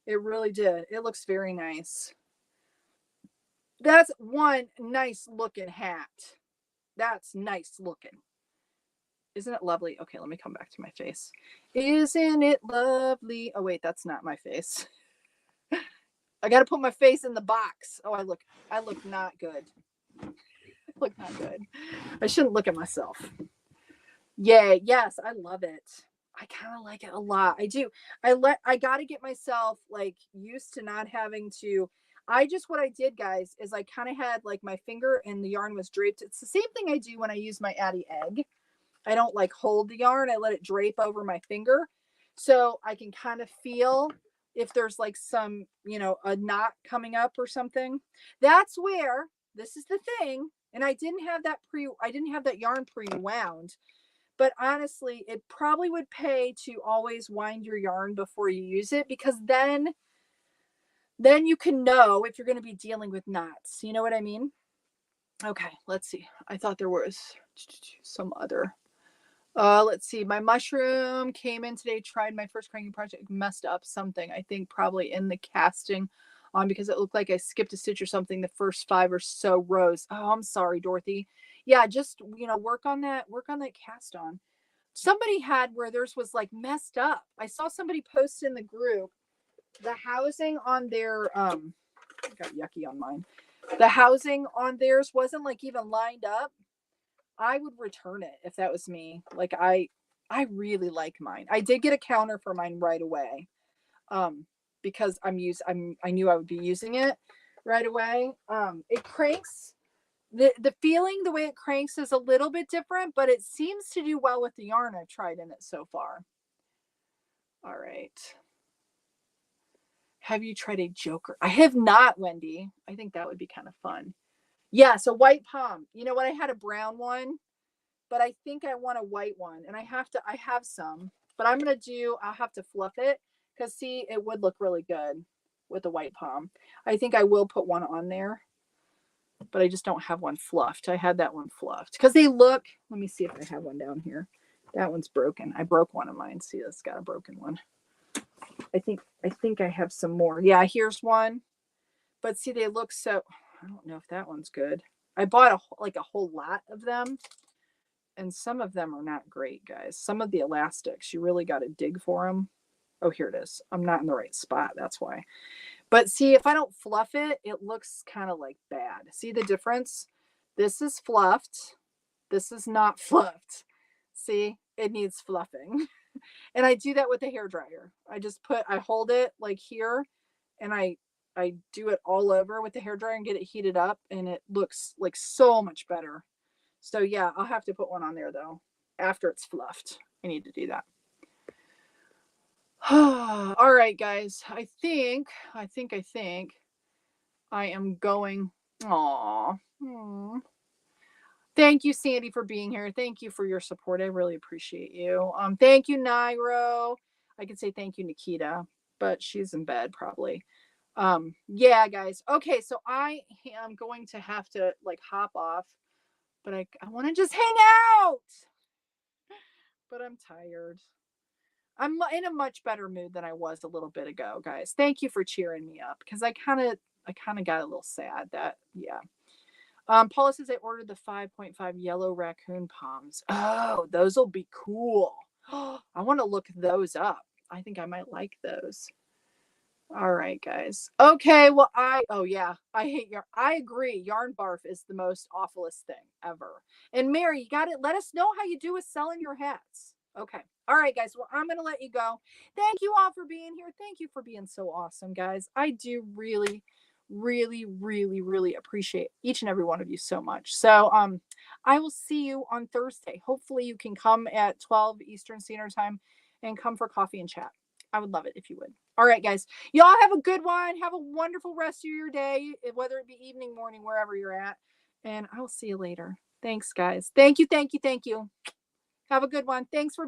It really did. It looks very nice. That's one nice looking hat. That's nice looking. Isn't it lovely? Okay, let me come back to my face. Isn't it lovely? Oh, wait, that's not my face. I got to put my face in the box. Oh, I look not good. I look not good. I shouldn't look at myself. Yay. Yes, I love it. I kind of like it a lot. I do. I got to get myself like used to not having to. What I did, guys, is I kind of had like my finger and the yarn was draped. It's the same thing I do when I use my Addie egg. I don't like hold the yarn. I let it drape over my finger. So I can kind of feel if there's like some, a knot coming up or something. That's where, this is the thing. And I didn't have that yarn pre-wound. But honestly, it probably would pay to always wind your yarn before you use it, because then you can know if you're going to be dealing with knots. You know what I mean? Okay, let's see. I thought there was some other. Let's see. My mushroom came in today, tried my first cranking project, messed up something. I think probably in the casting on because it looked like I skipped a stitch or something the first 5 or so rows. Oh, I'm sorry, Dorothy. Yeah, just, work on that cast on. Somebody had where theirs was like messed up. I saw somebody post in the group the housing on their I got yucky on mine. The housing on theirs wasn't like even lined up. I would return it if that was me. Like I really like mine. I did get a counter for mine right away. Because I knew I would be using it right away. It cranks the feeling, the way it cranks is a little bit different, but it seems to do well with the yarn I've tried in it so far. All right. Have you tried a joker? I have not, Wendy. I think that would be kind of fun. Yeah, so white palm. You know what? I had a brown one, but I think I want a white one. And I have some, but I'll have to fluff it because see, it would look really good with the white palm. I think I will put one on there, but I just don't have one fluffed. I had that one fluffed because let me see if I have one down here. That one's broken. I broke one of mine. See, it's got a broken one. I think I have some more. Yeah, here's one. But see, they look so, I don't know if that one's good. I bought a whole lot of them, and some of them are not great, guys. Some of the elastics, you really got to dig for them. Oh, here it is. I'm not in the right spot. That's why. But see, if I don't fluff it, it looks kind of like bad. See the difference? This is fluffed. This is not fluffed. See, it needs fluffing. And I do that with the hair dryer. I hold it like here, and I do it all over with the hair dryer and get it heated up, and it looks like so much better. So yeah, I'll have to put one on there though after it's fluffed. I need to do that. All right, guys. I think I am going. Aw. Thank you, Sandy, for being here. Thank you for your support. I really appreciate you. Thank you, Nairo. I could say thank you, Nikita, but she's in bed probably. Yeah, guys. Okay, so I am going to have to like hop off, but I want to just hang out. But I'm tired. I'm in a much better mood than I was a little bit ago, guys. Thank you for cheering me up because I kind of got a little sad that yeah. Paula says I ordered the 5.5 yellow raccoon palms. Oh, those will be cool. I want to look those up. I think I might like those. All right, guys. Okay, well, I hate yarn. I agree. Yarn barf is the most awfulest thing ever. And Mary, you got it. Let us know how you do with selling your hats. Okay. All right, guys. Well, I'm going to let you go. Thank you all for being here. Thank you for being so awesome, guys. I do really, really, really, really appreciate each and every one of you so much. So, I will see you on Thursday. Hopefully, you can come at 12 Eastern Standard Time and come for coffee and chat. I would love it if you would. All right, guys. Y'all have a good one. Have a wonderful rest of your day, whether it be evening, morning, wherever you're at. And I'll see you later. Thanks, guys. Thank you. Thank you. Thank you. Have a good one. Thanks for